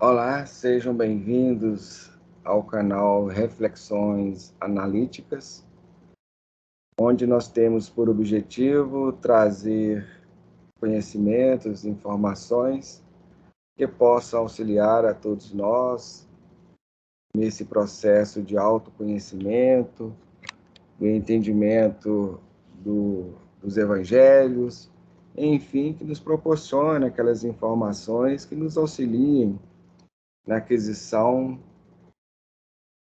Olá, sejam bem-vindos ao canal Reflexões Analíticas, onde nós temos por objetivo trazer conhecimentos, informações que possam auxiliar a todos nós nesse processo de autoconhecimento, do entendimento dos evangelhos, enfim, que nos proporcione aquelas informações que nos auxiliem na aquisição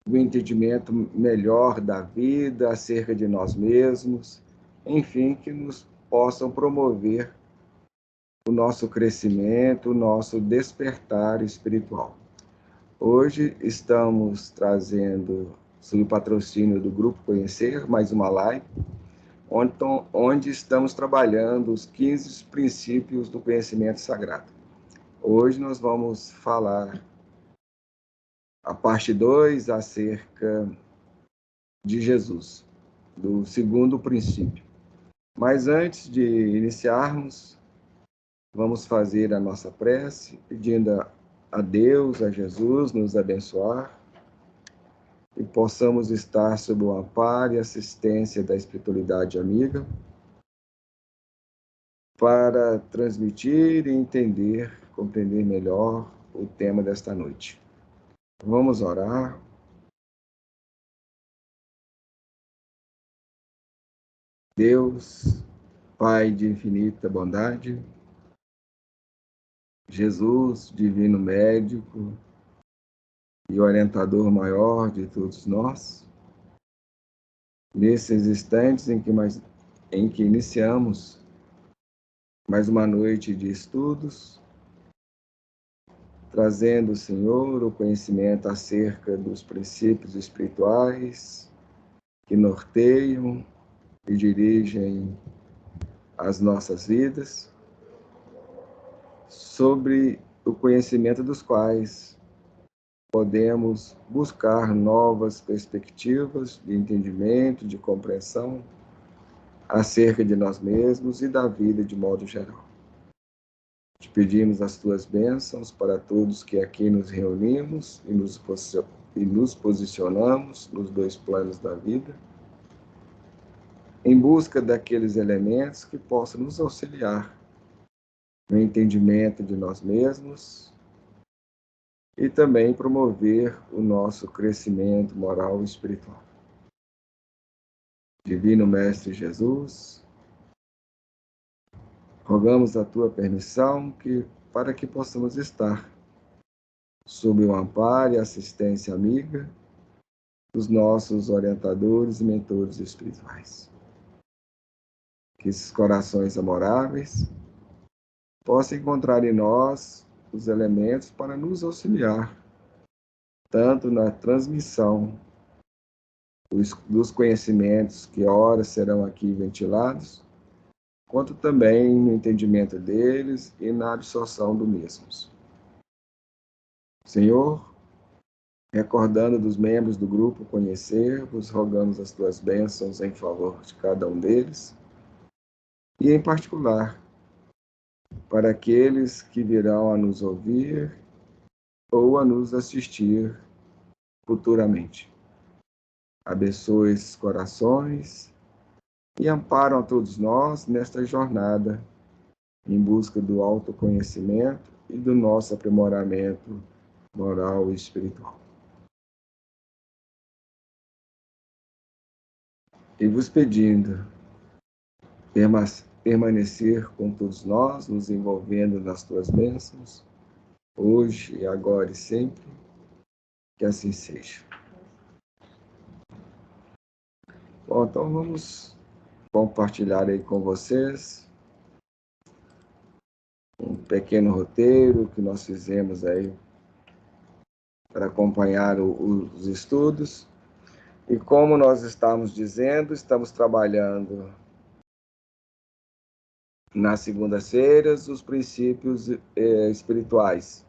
do entendimento melhor da vida, acerca de nós mesmos, enfim, que nos possam promover o nosso crescimento, o nosso despertar espiritual. Hoje estamos trazendo, sob o patrocínio do Grupo Conhecer, mais uma live, onde estamos trabalhando os 15 princípios do conhecimento sagrado. Hoje nós vamos falar a parte 2 acerca de Jesus, do segundo princípio. Mas antes de iniciarmos, vamos fazer a nossa prece, pedindo a Deus, a Jesus, nos abençoar e possamos estar sob o amparo e assistência da espiritualidade amiga para transmitir e entender, compreender melhor o tema desta noite. Vamos orar. Deus, Pai de infinita bondade, Jesus, divino médico e orientador maior de todos nós, nesses instantes em que iniciamos mais uma noite de estudos, trazendo, Senhor, o conhecimento acerca dos princípios espirituais que norteiam e dirigem as nossas vidas, sobre o conhecimento dos quais podemos buscar novas perspectivas de entendimento, de compreensão acerca de nós mesmos e da vida de modo geral. Te pedimos as tuas bênçãos para todos que aqui nos reunimos e nos posicionamos nos dois planos da vida, em busca daqueles elementos que possam nos auxiliar no entendimento de nós mesmos e também promover o nosso crescimento moral e espiritual. Divino Mestre Jesus, rogamos a tua permissão para que possamos estar sob o amparo e assistência amiga dos nossos orientadores e mentores espirituais. Que esses corações amoráveis possam encontrar em nós os elementos para nos auxiliar, tanto na transmissão dos conhecimentos que ora serão aqui ventilados, quanto também no entendimento deles e na absorção do mesmos. Senhor, recordando dos membros do grupo Conhecer, vos rogamos as tuas bênçãos em favor de cada um deles, e em particular, para aqueles que virão a nos ouvir ou a nos assistir futuramente. Abençoe esses corações e amparam a todos nós nesta jornada em busca do autoconhecimento e do nosso aprimoramento moral e espiritual. E vos pedindo permanecer com todos nós, nos envolvendo nas tuas bênçãos, hoje e agora e sempre, que assim seja. Bom, então vamos compartilhar aí com vocês um pequeno roteiro que nós fizemos aí para acompanhar os estudos. E como nós estamos dizendo, estamos trabalhando nas segundas-feiras os princípios espirituais.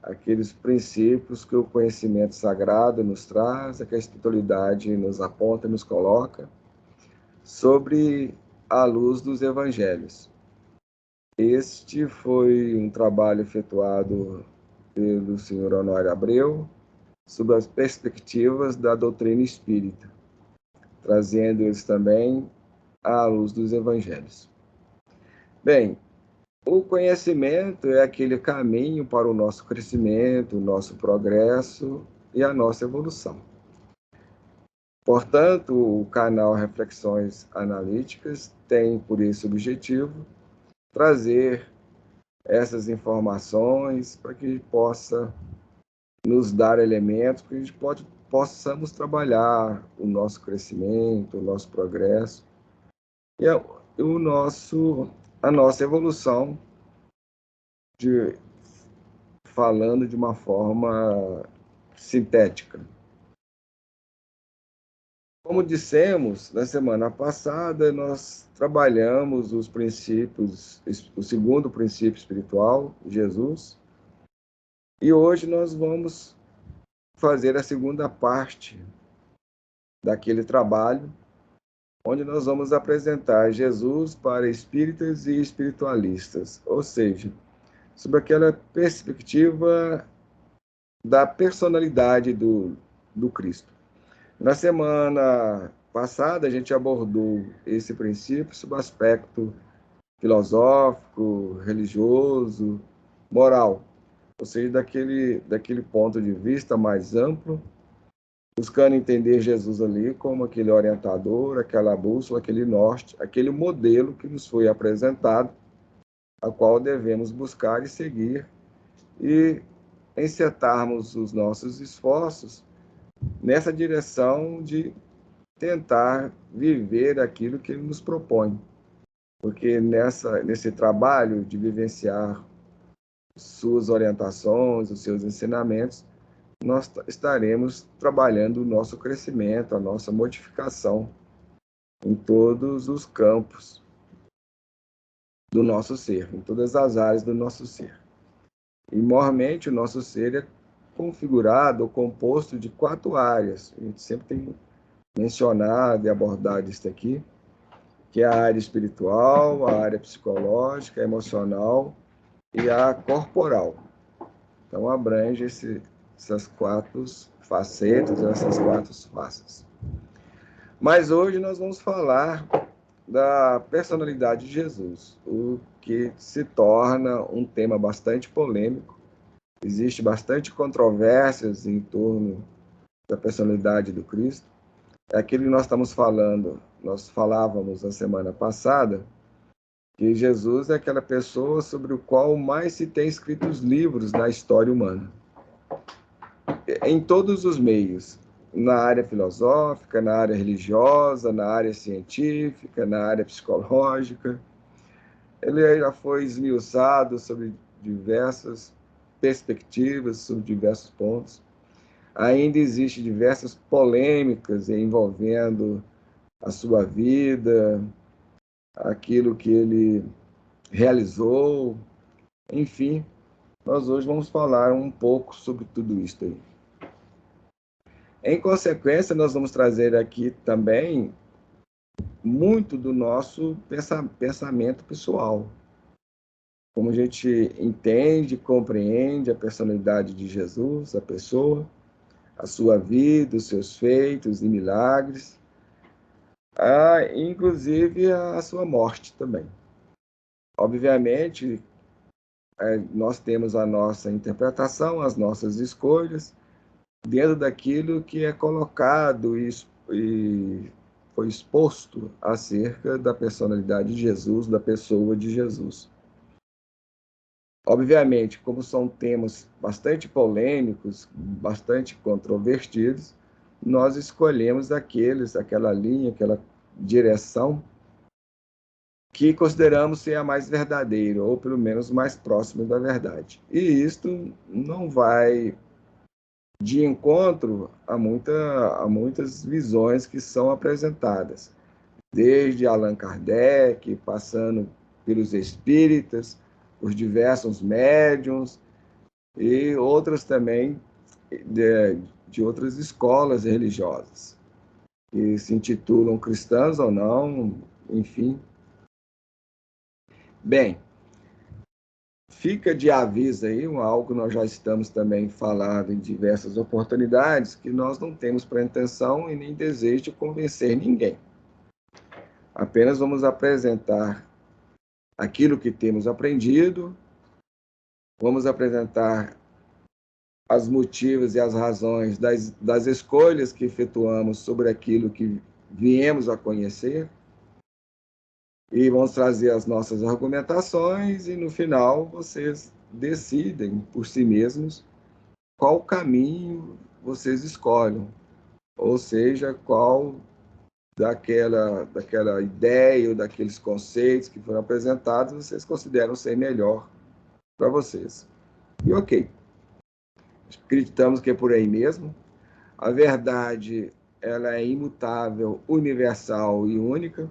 Aqueles princípios que o conhecimento sagrado nos traz, que a espiritualidade nos aponta, nos coloca, sobre a luz dos evangelhos. Este foi um trabalho efetuado pelo senhor Honório Abreu, sobre as perspectivas da doutrina espírita, trazendo eles também à luz dos evangelhos. Bem, o conhecimento é aquele caminho para o nosso crescimento, o nosso progresso e a nossa evolução. Portanto, o canal Reflexões Analíticas tem por esse objetivo trazer essas informações para que possa nos dar elementos para que a gente possamos trabalhar o nosso crescimento, o nosso progresso e a nossa evolução, falando de uma forma sintética. Como dissemos, na semana passada, nós trabalhamos os princípios, o segundo princípio espiritual, Jesus, e hoje nós vamos fazer a segunda parte daquele trabalho, onde nós vamos apresentar Jesus para espíritas e espiritualistas, ou seja, sobre aquela perspectiva da personalidade do Cristo. Na semana passada, a gente abordou esse princípio sob o aspecto filosófico, religioso, moral, ou seja, daquele ponto de vista mais amplo, buscando entender Jesus ali como aquele orientador, aquela bússola, aquele norte, aquele modelo que nos foi apresentado, a qual devemos buscar e seguir, e encetarmos os nossos esforços nessa direção de tentar viver aquilo que ele nos propõe. Porque nesse trabalho de vivenciar suas orientações, os seus ensinamentos, nós estaremos trabalhando o nosso crescimento, a nossa modificação em todos os campos do nosso ser, em todas as áreas do nosso ser. E, maiormente, o nosso ser é configurado ou composto de 4 áreas. A gente sempre tem mencionado e abordado isso aqui, que é a área espiritual, a área psicológica, a emocional e a corporal. Então, abrange essas 4 facetas, essas 4 faces. Mas hoje nós vamos falar da personalidade de Jesus, o que se torna um tema bastante polêmico. Existe bastante controvérsias em torno da personalidade do Cristo. É aquilo que nós estamos falando, nós falávamos na semana passada, que Jesus é aquela pessoa sobre o qual mais se tem escrito os livros na história humana. Em todos os meios, na área filosófica, na área religiosa, na área científica, na área psicológica. Ele já foi esmiuçado sobre diversas perspectivas, sobre diversos pontos. Ainda existem diversas polêmicas envolvendo a sua vida, aquilo que ele realizou, enfim. Nós hoje vamos falar um pouco sobre tudo isso aí. Em consequência, nós vamos trazer aqui também muito do nosso pensamento pessoal. Como a gente entende, compreende a personalidade de Jesus, a pessoa, a sua vida, os seus feitos e milagres, inclusive a sua morte também. Obviamente, nós temos a nossa interpretação, as nossas escolhas, dentro daquilo que é colocado e foi exposto acerca da personalidade de Jesus, da pessoa de Jesus. Obviamente, como são temas bastante polêmicos, bastante controvertidos, nós escolhemos aquela linha, aquela direção que consideramos ser a mais verdadeira, ou pelo menos mais próxima da verdade. E isto não vai de encontro a muitas visões que são apresentadas, desde Allan Kardec, passando pelos espíritas, por diversos médiuns e outras também de outras escolas religiosas, que se intitulam cristãs ou não, enfim. Bem, fica de aviso aí, algo que nós já estamos também falando em diversas oportunidades, que nós não temos pretensão e nem desejo de convencer ninguém. Apenas vamos apresentar aquilo que temos aprendido, vamos apresentar as motivos e as razões das escolhas que efetuamos sobre aquilo que viemos a conhecer, e vamos trazer as nossas argumentações, e no final vocês decidem por si mesmos qual caminho vocês escolhem, ou seja, qual daquela ideia ou daqueles conceitos que foram apresentados vocês consideram ser melhor para vocês. E ok, acreditamos que é por aí mesmo. A verdade, ela é imutável, universal e única,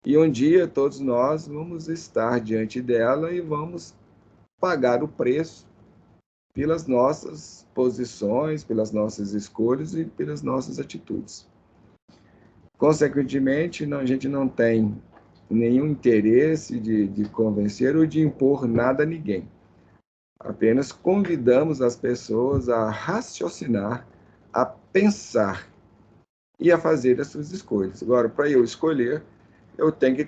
e um dia todos nós vamos estar diante dela e vamos pagar o preço pelas nossas posições, pelas nossas escolhas e pelas nossas atitudes. Consequentemente, a gente não tem nenhum interesse de convencer ou de impor nada a ninguém. Apenas convidamos as pessoas a raciocinar, a pensar e a fazer as suas escolhas. Agora, para eu escolher, eu tenho que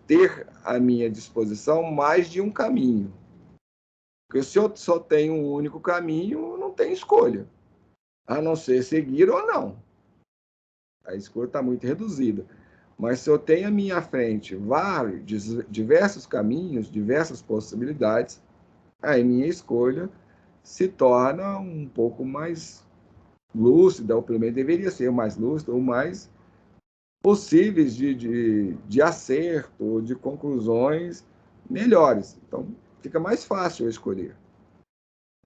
ter à minha disposição mais de um caminho. Porque se eu só tenho um único caminho, não tem escolha, a não ser seguir ou não. A escolha está muito reduzida. Mas se eu tenho à minha frente diversos caminhos, diversas possibilidades, aí minha escolha se torna um pouco mais lúcida, ou pelo menos deveria ser mais lúcida, ou mais possíveis de acerto, de conclusões melhores. Então, fica mais fácil eu escolher.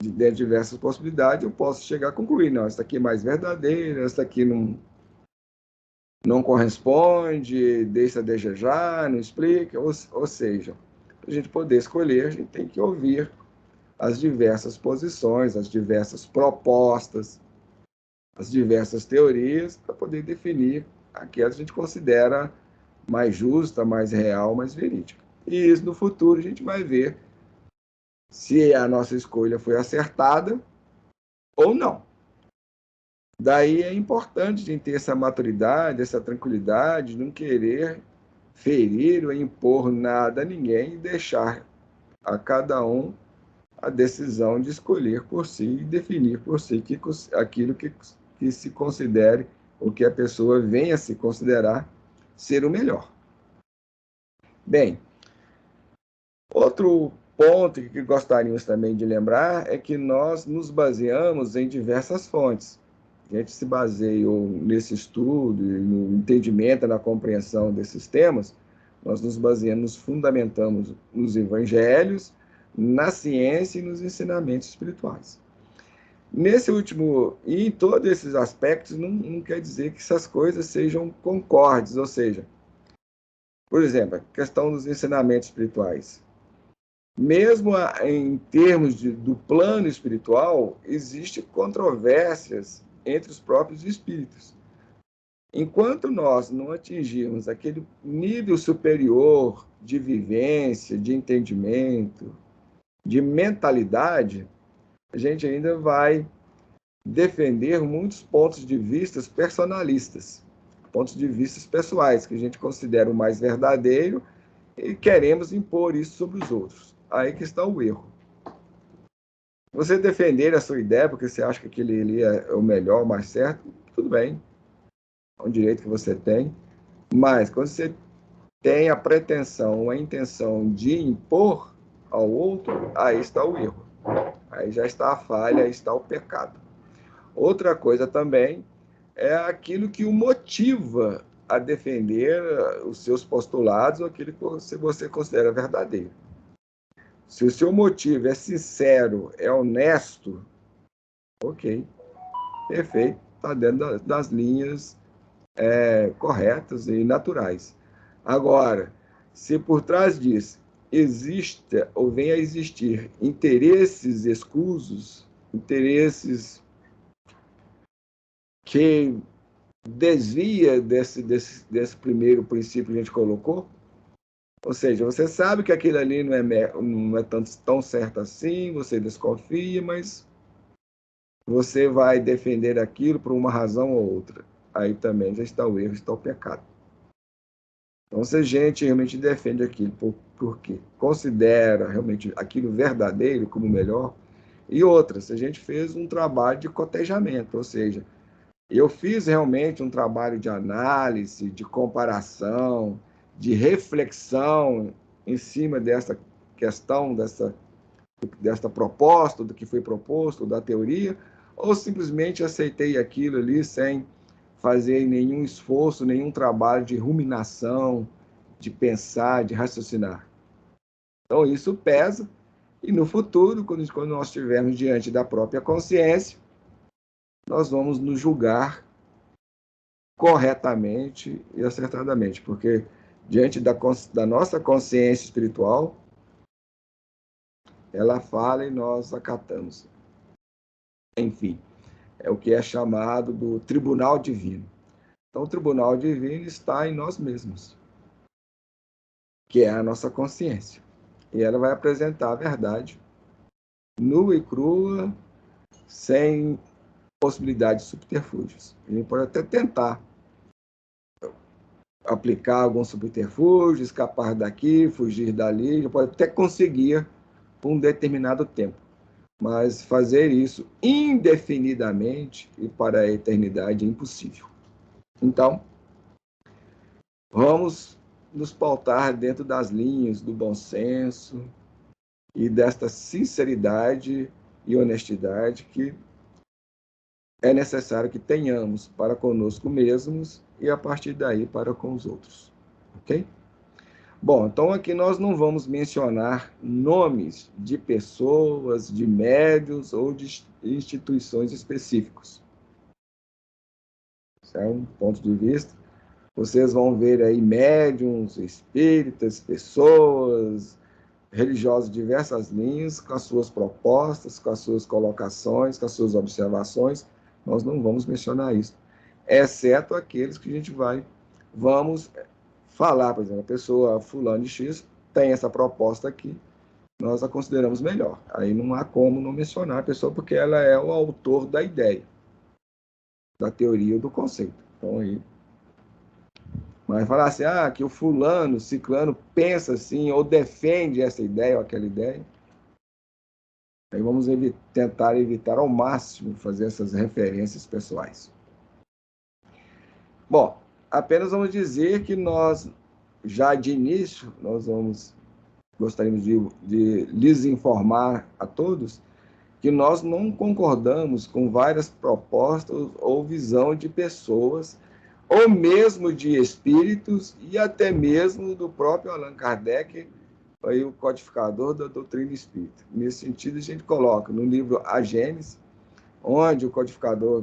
Dentro de diversas possibilidades, eu posso chegar a concluir, não, essa aqui é mais verdadeira, essa aqui não corresponde, deixa a desejar, não explica, ou seja, para a gente poder escolher, a gente tem que ouvir as diversas posições, as diversas propostas, as diversas teorias, para poder definir aquela que a gente considera mais justa, mais real, mais verídica. E isso no futuro a gente vai ver se a nossa escolha foi acertada ou não. Daí é importante a gente ter essa maturidade, essa tranquilidade, não querer ferir ou impor nada a ninguém e deixar a cada um a decisão de escolher por si e definir por si aquilo que se considere, ou que a pessoa venha a se considerar ser o melhor. Bem, outro ponto que gostaríamos também de lembrar é que nós nos baseamos em diversas fontes. A gente se baseou nesse estudo, no entendimento, na compreensão desses temas, nós nos baseamos, nos fundamentamos nos evangelhos, na ciência e nos ensinamentos espirituais. Nesse último, e em todos esses aspectos, não quer dizer que essas coisas sejam concordes, ou seja, por exemplo, a questão dos ensinamentos espirituais. Mesmo em termos do plano espiritual, existem controvérsias entre os próprios espíritos. Enquanto nós não atingirmos aquele nível superior de vivência, de entendimento, de mentalidade, a gente ainda vai defender muitos pontos de vista personalistas, pontos de vista pessoais, que a gente considera o mais verdadeiro e queremos impor isso sobre os outros. Aí que está o erro. Você defender a sua ideia porque você acha que aquele ali é o melhor, o mais certo, tudo bem. É um direito que você tem. Mas quando você tem a pretensão, a intenção de impor ao outro, aí está o erro. Aí já está a falha, aí está o pecado. Outra coisa também é aquilo que o motiva a defender os seus postulados ou aquilo que você considera verdadeiro. Se o seu motivo é sincero, é honesto, ok, perfeito, está dentro das linhas corretas e naturais. Agora, se por trás disso existe ou venha a existir interesses escusos, interesses que desvia desse primeiro princípio que a gente colocou, Ou seja, você sabe que aquilo ali não é tão certo assim, você desconfia, mas você vai defender aquilo por uma razão ou outra. Aí também já está o erro, está o pecado. Então, se a gente realmente defende aquilo porque considera realmente aquilo verdadeiro como melhor, e outra, se a gente fez um trabalho de cotejamento, ou seja, eu fiz realmente um trabalho de análise, de comparação, de reflexão em cima dessa questão, desta proposta, do que foi proposto, da teoria, ou simplesmente aceitei aquilo ali sem fazer nenhum esforço, nenhum trabalho de ruminação, de pensar, de raciocinar. Então, isso pesa, e no futuro, quando nós estivermos diante da própria consciência, nós vamos nos julgar corretamente e acertadamente, porque diante da nossa consciência espiritual, ela fala e nós acatamos. Enfim, é o que é chamado do tribunal divino. Então, o tribunal divino está em nós mesmos, que é a nossa consciência. E ela vai apresentar a verdade nua e crua, sem possibilidade de subterfúgios. A gente pode até tentar aplicar algum subterfúgio, escapar daqui, fugir dali, já pode até conseguir por um determinado tempo. Mas fazer isso indefinidamente e para a eternidade é impossível. Então, vamos nos pautar dentro das linhas do bom senso e desta sinceridade e honestidade que é necessário que tenhamos para conosco mesmos e a partir daí para com os outros. Ok? Bom, então aqui nós não vamos mencionar nomes de pessoas, de médios ou de instituições específicos. Isso é um ponto de vista. Vocês vão ver aí médiums, espíritas, pessoas, religiosos de diversas linhas, com as suas propostas, com as suas colocações, com as suas observações. Nós não vamos mencionar isso, exceto aqueles que a gente vamos falar, por exemplo, a pessoa fulano de X tem essa proposta aqui, nós a consideramos melhor. Aí não há como não mencionar a pessoa, porque ela é o autor da ideia, da teoria do conceito. Então aí, mas falar assim, que o fulano, ciclano pensa assim, ou defende essa ideia ou aquela ideia, aí vamos tentar evitar ao máximo fazer essas referências pessoais. Bom, apenas vamos dizer que nós, já de início, gostaríamos de lhes informar a todos que nós não concordamos com várias propostas ou visão de pessoas, ou mesmo de espíritos, e até mesmo do próprio Allan Kardec, aí o codificador da doutrina espírita. Nesse sentido, a gente coloca no livro A Gênese, onde o codificador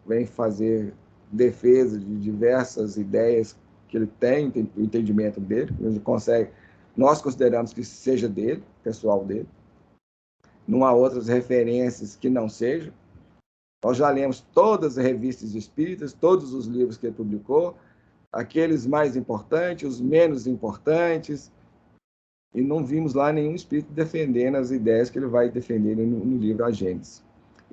vem fazer defesa de diversas ideias que ele tem, o entendimento dele, ele consegue, nós consideramos que seja dele, pessoal dele. Não há outras referências que não sejam. Nós já lemos todas as revistas espíritas, todos os livros que ele publicou, aqueles mais importantes, os menos importantes, e não vimos lá nenhum espírito defendendo as ideias que ele vai defender no livro A Gênese.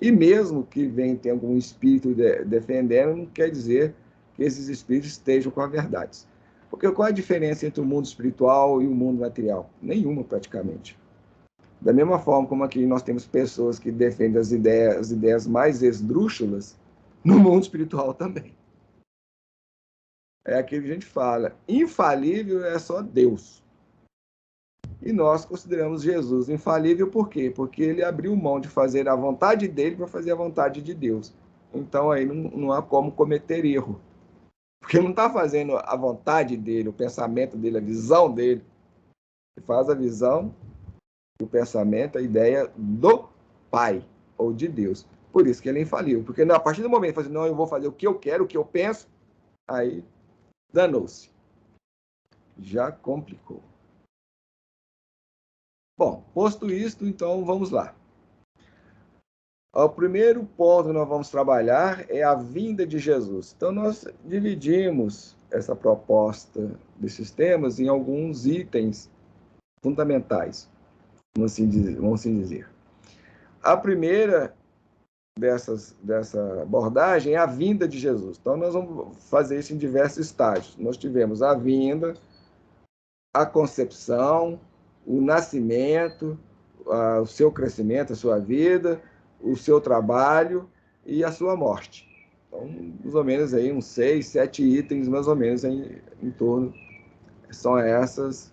E mesmo que tenha algum espírito defendendo, não quer dizer que esses espíritos estejam com a verdade. Porque qual é a diferença entre o mundo espiritual e o mundo material? Nenhuma, praticamente. Da mesma forma como aqui nós temos pessoas que defendem as ideias mais esdrúxulas, no mundo espiritual também. É aquilo que a gente fala, infalível é só Deus. E nós consideramos Jesus infalível por quê? Porque ele abriu mão de fazer a vontade dele para fazer a vontade de Deus. Então aí não há como cometer erro. Porque ele não está fazendo a vontade dele, o pensamento dele, a visão dele. Ele faz a visão, o pensamento, a ideia do Pai ou de Deus. Por isso que ele é infalível. Porque a partir do momento que ele fala assim, não, eu vou fazer o que eu quero, o que eu penso, aí danou-se. Já complicou. Bom, posto isto, então vamos lá. O primeiro ponto que nós vamos trabalhar é a vinda de Jesus. Então, nós dividimos essa proposta desses temas em alguns itens fundamentais, vamos assim dizer. A primeira dessa abordagem é a vinda de Jesus. Então, nós vamos fazer isso em diversos estágios. Nós tivemos a vinda, a concepção, o nascimento, o seu crescimento, a sua vida, o seu trabalho e a sua morte. Então, mais ou menos aí uns 6, 7 itens, mais ou menos em torno. São essas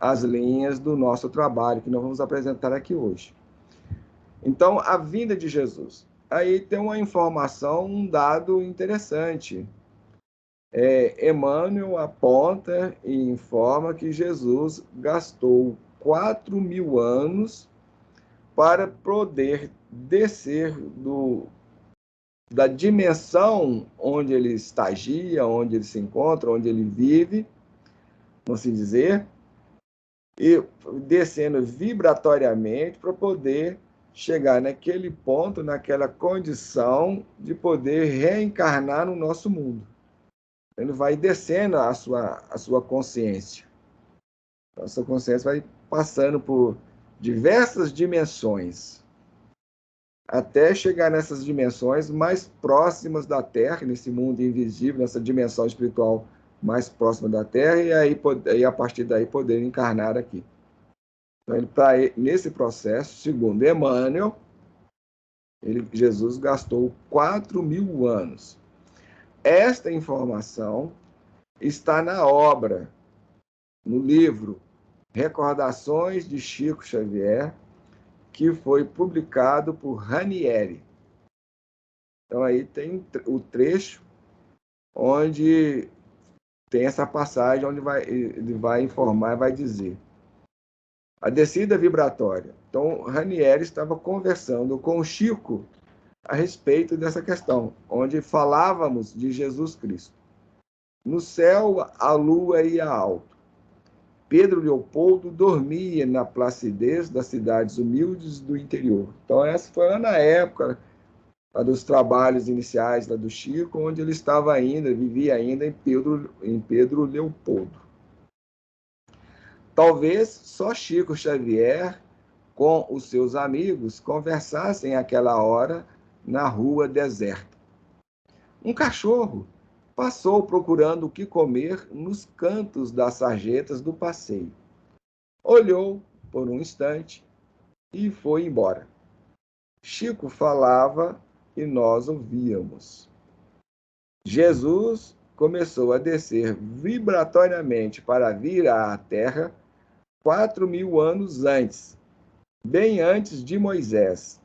as linhas do nosso trabalho que nós vamos apresentar aqui hoje. Então, a vinda de Jesus. Aí tem uma informação, um dado interessante. Emmanuel aponta e informa que Jesus gastou 4.000 anos para poder descer da dimensão onde ele estagia, onde ele se encontra, onde ele vive, vamos assim dizer, e descendo vibratoriamente para poder chegar naquele ponto, naquela condição de poder reencarnar no nosso mundo. Ele vai descendo a sua consciência. A sua consciência vai passando por diversas dimensões, até chegar nessas dimensões mais próximas da Terra, nesse mundo invisível, nessa dimensão espiritual mais próxima da Terra, e a partir daí poder encarnar aqui. Então, ele está nesse processo, segundo Emmanuel, Jesus gastou 4.000 anos. Esta informação está na obra, no livro Recordações de Chico Xavier, que foi publicado por Ranieri. Então, aí tem o trecho onde tem essa passagem onde ele vai informar, vai dizer a descida vibratória. Então, Ranieri estava conversando com o Chico a respeito dessa questão, onde falávamos de Jesus Cristo. No céu, a lua ia alto. Pedro Leopoldo dormia na placidez das cidades humildes do interior. Então, essa foi lá na época dos trabalhos iniciais lá do Chico, onde ele estava ainda, vivia ainda em Pedro Leopoldo. Talvez só Chico Xavier, com os seus amigos, conversassem àquela hora na rua deserta. Um cachorro passou procurando o que comer nos cantos das sarjetas do passeio. Olhou por um instante e foi embora. Chico falava e nós ouvíamos. Jesus começou a descer vibratoriamente para vir à Terra 4.000 anos antes, bem antes de Moisés.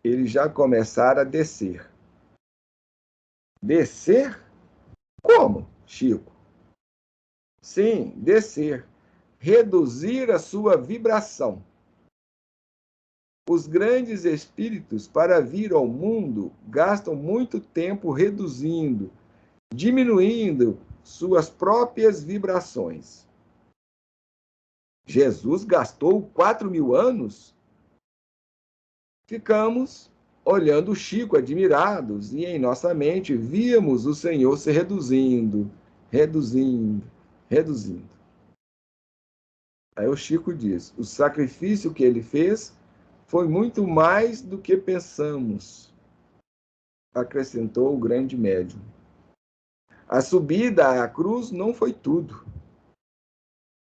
Ele já começara a descer. Descer? Como, Chico? Sim, descer. Reduzir a sua vibração. Os grandes espíritos, para vir ao mundo, gastam muito tempo reduzindo, diminuindo suas próprias vibrações. Jesus gastou 4.000 anos? Ficamos olhando o Chico, admirados, e em nossa mente víamos o Senhor se reduzindo, reduzindo, reduzindo. Aí o Chico diz, o sacrifício que ele fez foi muito mais do que pensamos, acrescentou o grande médium. A subida à cruz não foi tudo.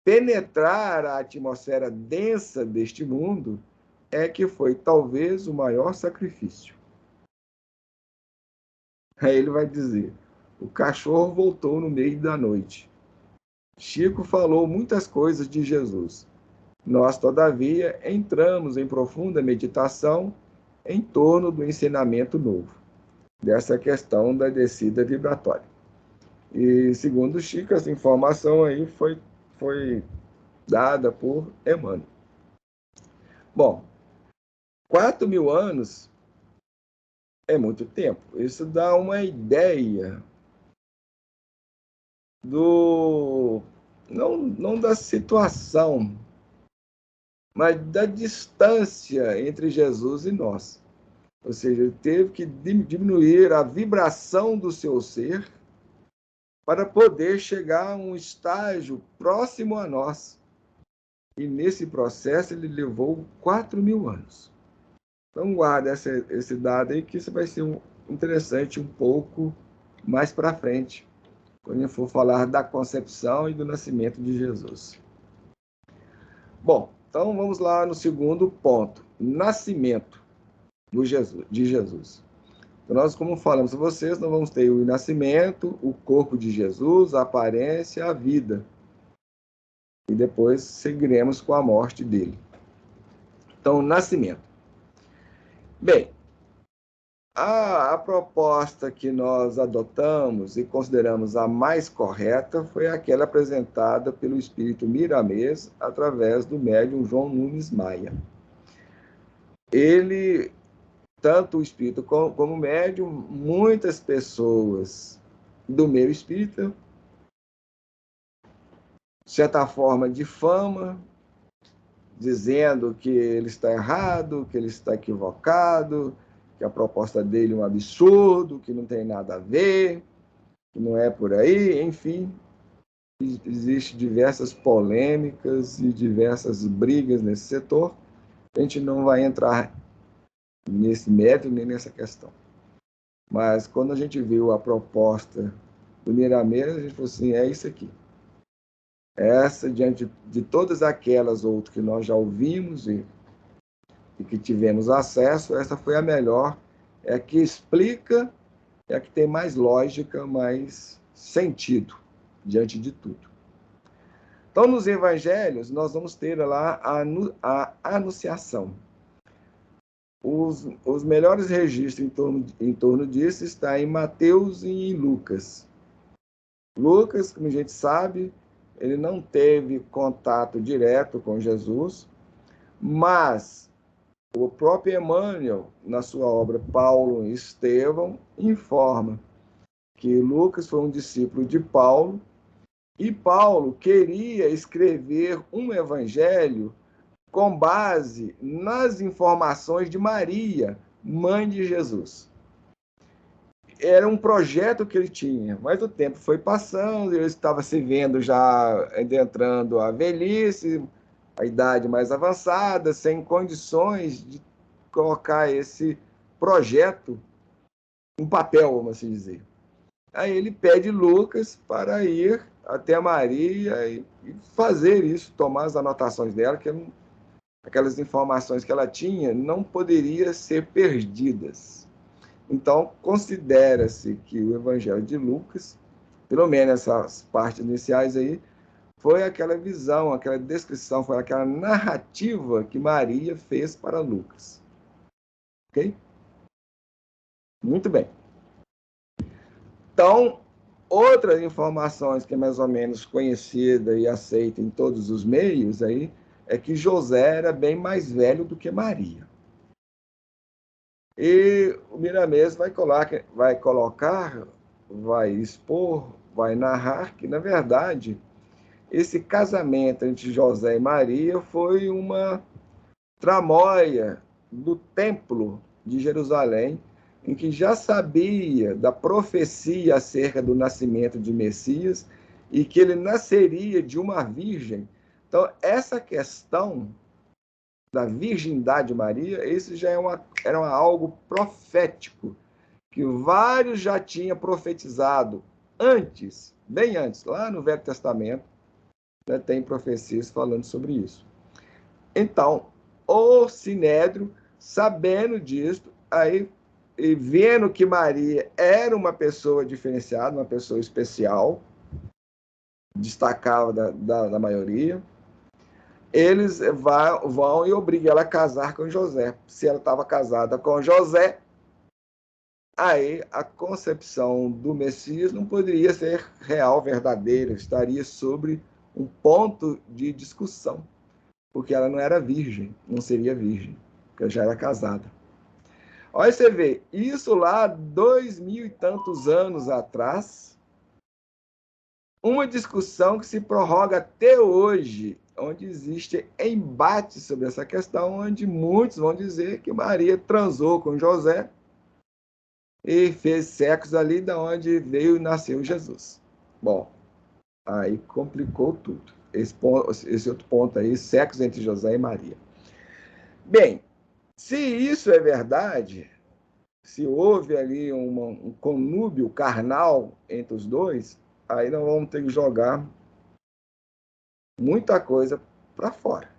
Penetrar a atmosfera densa deste mundo é que foi talvez o maior sacrifício. Aí ele vai dizer, o cachorro voltou no meio da noite. Chico falou muitas coisas de Jesus. Nós, todavia, entramos em profunda meditação em torno do ensinamento novo, dessa questão da descida vibratória. E, segundo Chico, essa informação aí foi dada por Emmanuel. Bom, 4.000 anos é muito tempo. Isso dá uma ideia não da situação, mas da distância entre Jesus e nós. Ou seja, ele teve que diminuir a vibração do seu ser para poder chegar a um estágio próximo a nós. E nesse processo ele levou 4.000 anos. Então guarda esse dado aí, que isso vai ser interessante um pouco mais para frente, quando a gente for falar da concepção e do nascimento de Jesus. Bom, então vamos lá no segundo ponto, nascimento de Jesus. Então nós, como falamos a vocês, nós vamos ter o nascimento, o corpo de Jesus, a aparência, a vida. E depois seguiremos com a morte dele. Então, nascimento. Bem, a proposta que nós adotamos e consideramos a mais correta foi aquela apresentada pelo espírito Miramês através do médium João Nunes Maia. Ele, tanto o espírito como o médium, muitas pessoas do meio espírita, de certa forma de fama, dizendo que ele está errado, que ele está equivocado, que a proposta dele é um absurdo, que não tem nada a ver, que não é por aí, enfim. Existem diversas polêmicas e diversas brigas nesse setor. A gente não vai entrar nesse mérito nem nessa questão. Mas quando a gente viu a proposta do Miramês, a gente falou assim, é isso aqui. Essa, diante de todas aquelas outras que nós já ouvimos e que tivemos acesso, essa foi a melhor, é a que explica, é a que tem mais lógica, mais sentido diante de tudo. Então, nos evangelhos, nós vamos ter lá a anunciação. Os melhores registros em torno disso está em Mateus e em Lucas. Lucas, como a gente sabe, ele não teve contato direto com Jesus, mas o próprio Emmanuel, na sua obra Paulo e Estevão, informa que Lucas foi um discípulo de Paulo e Paulo queria escrever um evangelho com base nas informações de Maria, mãe de Jesus. Era um projeto que ele tinha, mas o tempo foi passando, ele estava se vendo já adentrando a velhice, a idade mais avançada, sem condições de colocar esse projeto em papel, vamos assim dizer. Aí ele pede Lucas para ir até Maria e fazer isso, tomar as anotações dela, que aquelas informações que ela tinha não poderiam ser perdidas. Então, considera-se que o Evangelho de Lucas, pelo menos essas partes iniciais aí, foi aquela visão, aquela descrição, foi aquela narrativa que Maria fez para Lucas. Ok? Muito bem. Então, outras informações que é mais ou menos conhecida e aceita em todos os meios aí, é que José era bem mais velho do que Maria. E o Miramês vai colocar, vai expor, vai narrar que, na verdade, esse casamento entre José e Maria foi uma tramóia do templo de Jerusalém, em que já sabia da profecia acerca do nascimento de Messias e que ele nasceria de uma virgem. Então, essa questão da virgindade de Maria, isso já era algo profético, que vários já tinham profetizado antes, bem antes, lá no Velho Testamento, né, tem profecias falando sobre isso. Então, o Sinédrio, sabendo disso, aí, e vendo que Maria era uma pessoa diferenciada, uma pessoa especial, destacava da maioria, eles vão e obrigam ela a casar com José. Se ela estava casada com José, aí a concepção do Messias não poderia ser real, verdadeira, estaria sobre um ponto de discussão, porque ela não era virgem, não seria virgem, porque ela já era casada. Olha, você vê, isso lá 2000 e tantos anos atrás, uma discussão que se prorroga até hoje. onde existe embate sobre essa questão, onde muitos vão dizer que Maria transou com José e fez sexo ali da onde veio e nasceu Jesus. Bom, aí complicou tudo. Esse outro ponto aí, sexo entre José e Maria. Bem, se isso é verdade, se houve ali um conúbio carnal entre os dois, aí nós vamos ter que jogar muita coisa para fora,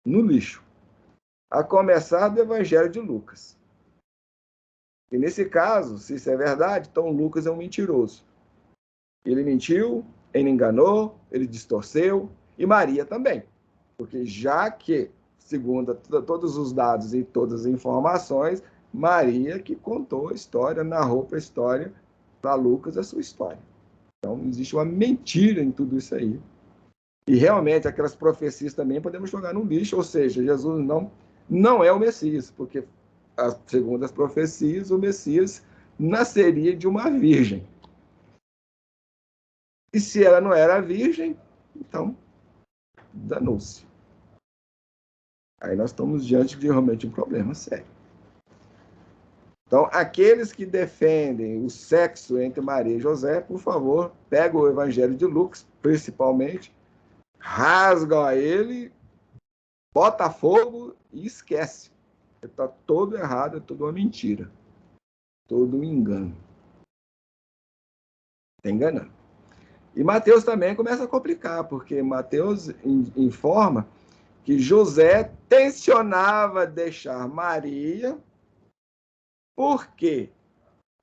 no lixo. A começar do Evangelho de Lucas. E nesse caso, se isso é verdade, então Lucas é um mentiroso. Ele mentiu, ele enganou, ele distorceu, e Maria também. Porque já que, segundo todos os dados e todas as informações, Maria que contou a história, narrou para a história, para Lucas a sua história. Então, existe uma mentira em tudo isso aí. E realmente, aquelas profecias também podemos jogar no lixo, ou seja, Jesus não é o Messias, porque, segundo as profecias, o Messias nasceria de uma virgem. E se ela não era virgem, então danou-se. Aí nós estamos diante de realmente um problema sério. Então, aqueles que defendem o sexo entre Maria e José, por favor, pega o Evangelho de Lucas, principalmente, rasgam a ele, bota fogo e esquece. Está todo errado, é tudo uma mentira. Todo um engano. Está enganando. E Mateus também começa a complicar, porque Mateus informa que José tensionava deixar Maria porque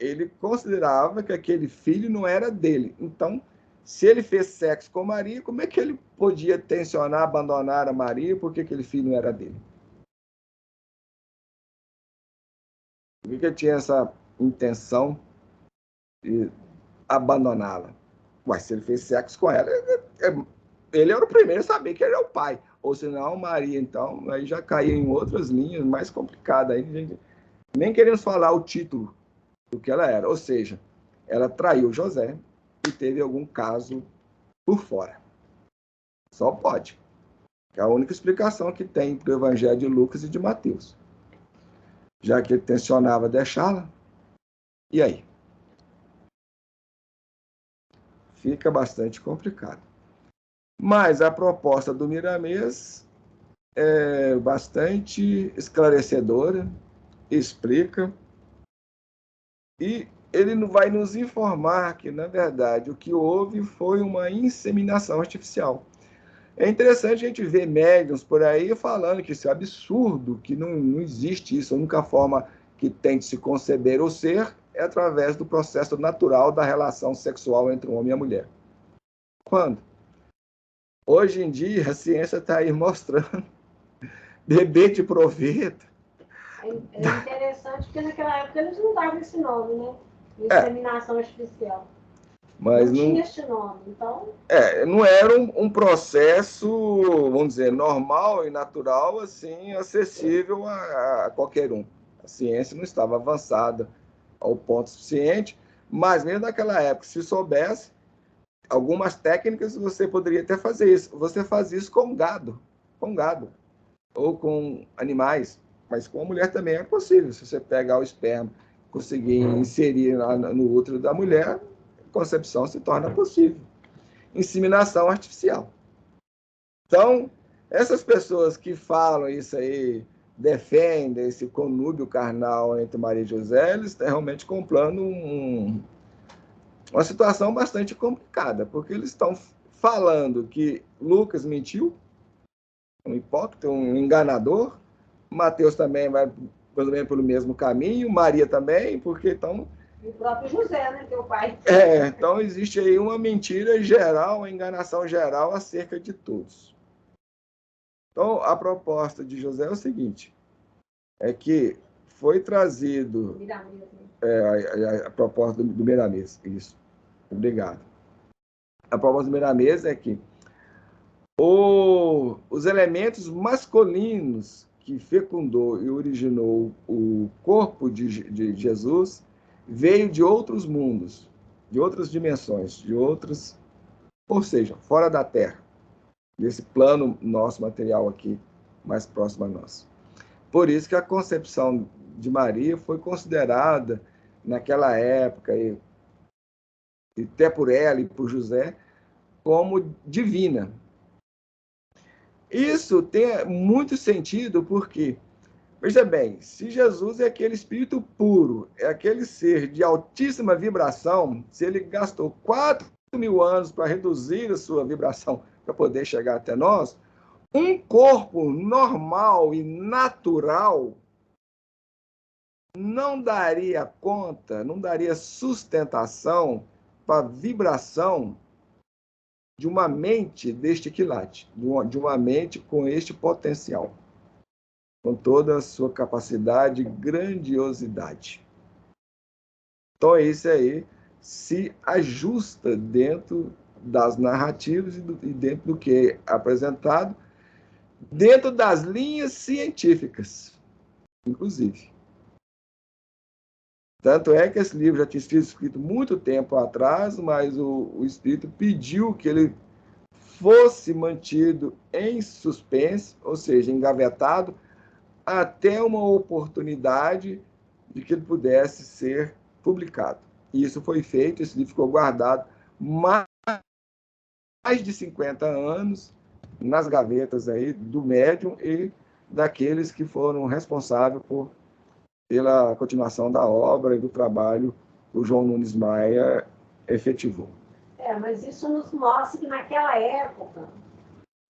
ele considerava que aquele filho não era dele. Então, se ele fez sexo com Maria, como é que ele podia tensionar, abandonar a Maria porque aquele filho não era dele? Por que ele tinha essa intenção de abandoná-la? Mas se ele fez sexo com ela, ele era o primeiro a saber que ele é o pai. Ou senão, Maria, então, aí já caía em outras linhas mais complicadas. Aí, gente, nem queremos falar o título do que ela era. Ou seja, ela traiu José e teve algum caso por fora. Só pode. É a única explicação que tem do Evangelho de Lucas e de Mateus. Já que ele tensionava deixá-la, e aí? Fica bastante complicado. Mas a proposta do Miramês é bastante esclarecedora, explica, e ele vai nos informar que, na verdade, o que houve foi uma inseminação artificial. É interessante a gente ver médiuns por aí falando que isso é absurdo, que não existe isso. A única forma que tem de se conceber o ser é através do processo natural da relação sexual entre o homem e a mulher. Quando? Hoje em dia, a ciência está aí mostrando bebê de proveta. É interessante porque naquela época eles não davam esse nome, né? Inseminação artificial. Mas não tinha este nome, então... não era um processo, vamos dizer, normal e natural, assim, acessível a qualquer um. A ciência não estava avançada ao ponto suficiente, mas mesmo naquela época, se soubesse, algumas técnicas você poderia até fazer isso. Você faz isso com gado, ou com animais, mas com a mulher também é possível. Se você pegar o esperma, conseguir inserir no útero da mulher, a concepção se torna possível. Inseminação artificial. Então, essas pessoas que falam isso aí, defendem esse conúbio carnal entre Maria e José, eles estão realmente comprando uma situação bastante complicada, porque eles estão falando que Lucas mentiu, um hipócrita, um enganador, Mateus também vai pelo menos pelo mesmo caminho, Maria também, porque então... E o próprio José, né, teu pai. Então existe aí uma mentira geral, uma enganação geral acerca de todos. Então, a proposta de José é o seguinte, é que foi trazido a proposta do Miramês, isso, obrigado. A proposta do Miramês é que os elementos masculinos que fecundou e originou o corpo de Jesus veio de outros mundos, de outras dimensões, ou seja, fora da Terra. desse plano nosso material aqui, mais próximo a nós. Por isso que a concepção de Maria foi considerada, naquela época, e até por ela e por José, como divina. Isso tem muito sentido porque, veja bem, se Jesus é aquele espírito puro, é aquele ser de altíssima vibração, se ele gastou 4.000 anos para reduzir a sua vibração para poder chegar até nós, um corpo normal e natural não daria conta, não daria sustentação para a vibração de uma mente deste quilate, de uma mente com este potencial, com toda a sua capacidade e grandiosidade. Então, isso aí se ajusta dentro das narrativas e dentro do que é apresentado, dentro das linhas científicas, inclusive. Tanto é que esse livro já tinha sido escrito muito tempo atrás, mas o Espírito pediu que ele fosse mantido em suspense, ou seja, engavetado, até uma oportunidade de que ele pudesse ser publicado. E isso foi feito, esse livro ficou guardado mais de 50 anos nas gavetas aí do médium e daqueles que foram responsáveis pela continuação da obra e do trabalho que o João Nunes Maia efetivou. Mas isso nos mostra que naquela época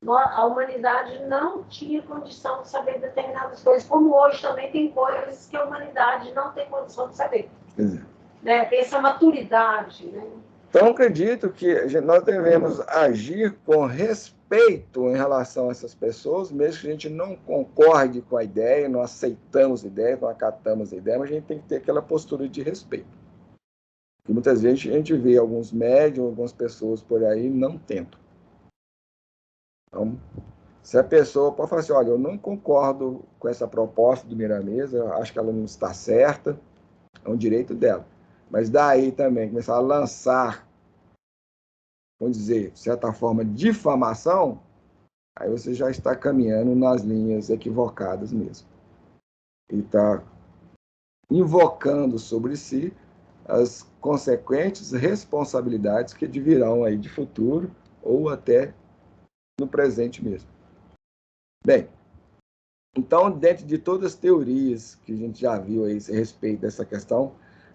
a humanidade não tinha condição de saber determinadas coisas, como hoje também tem coisas que a humanidade não tem condição de saber. Né? Tem essa maturidade. Né? Então, acredito que nós devemos agir com respeito em relação a essas pessoas, mesmo que a gente não concorde com a ideia, não aceitamos a ideia, não acatamos a ideia, mas a gente tem que ter aquela postura de respeito. Porque muitas vezes a gente vê alguns médiums, algumas pessoas por aí não tentam. Então, se a pessoa pode falar assim, olha, eu não concordo com essa proposta do Miramês, eu acho que ela não está certa, é um direito dela. Mas daí também começar a lançar, vamos dizer, de certa forma, difamação, aí você já está caminhando nas linhas equivocadas mesmo. E está invocando sobre si as consequentes responsabilidades que virão aí de futuro ou até no presente mesmo. Bem, então, dentro de todas as teorias que a gente já viu aí a respeito dessa questão,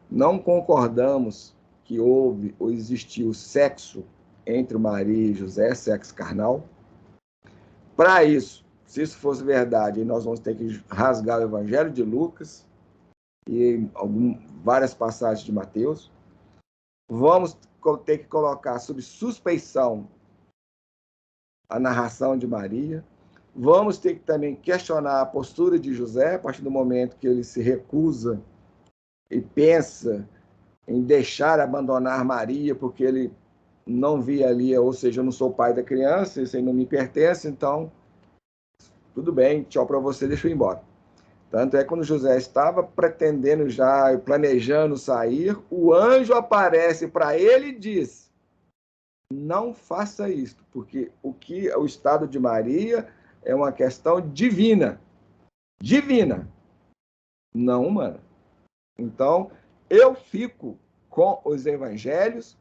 não concordamos que houve ou existiu sexo entre Maria e José, sexo carnal. Para isso, se isso fosse verdade, nós vamos ter que rasgar o Evangelho de Lucas e várias passagens de Mateus. Vamos ter que colocar sob suspeição a narração de Maria. Vamos ter que também questionar a postura de José, a partir do momento que ele se recusa e pensa em deixar abandonar Maria, porque ele não via ali, ou seja, eu não sou o pai da criança, isso aí não me pertence, então, tudo bem, tchau para você, deixa eu ir embora. Tanto é que quando José estava pretendendo já, planejando sair, o anjo aparece para ele e diz, não faça isto, porque o estado de Maria é uma questão divina, não humana. Então, eu fico com os evangelhos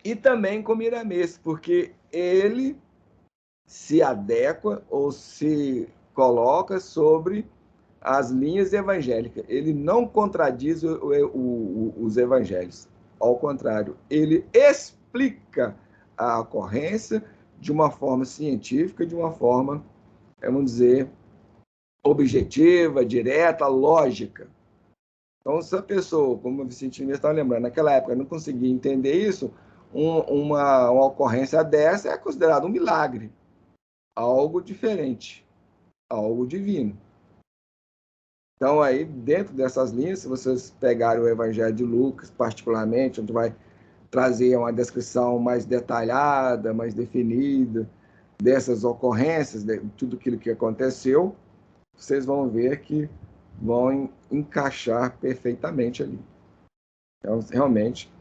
e também com Miramês, porque ele se adequa ou se coloca sobre as linhas evangélicas. Ele não contradiz os evangelhos. Ao contrário, ele explica a ocorrência de uma forma científica, de uma forma, vamos dizer, objetiva, direta, lógica. Então, se a pessoa, como o Vicentinho estava lembrando, naquela época não conseguia entender isso, uma ocorrência dessa é considerada um milagre, algo diferente, algo divino. Então, aí, dentro dessas linhas, se vocês pegarem o Evangelho de Lucas, particularmente, onde vai trazer uma descrição mais detalhada, mais definida dessas ocorrências, de tudo aquilo que aconteceu, vocês vão ver que vão encaixar perfeitamente ali. Então, realmente,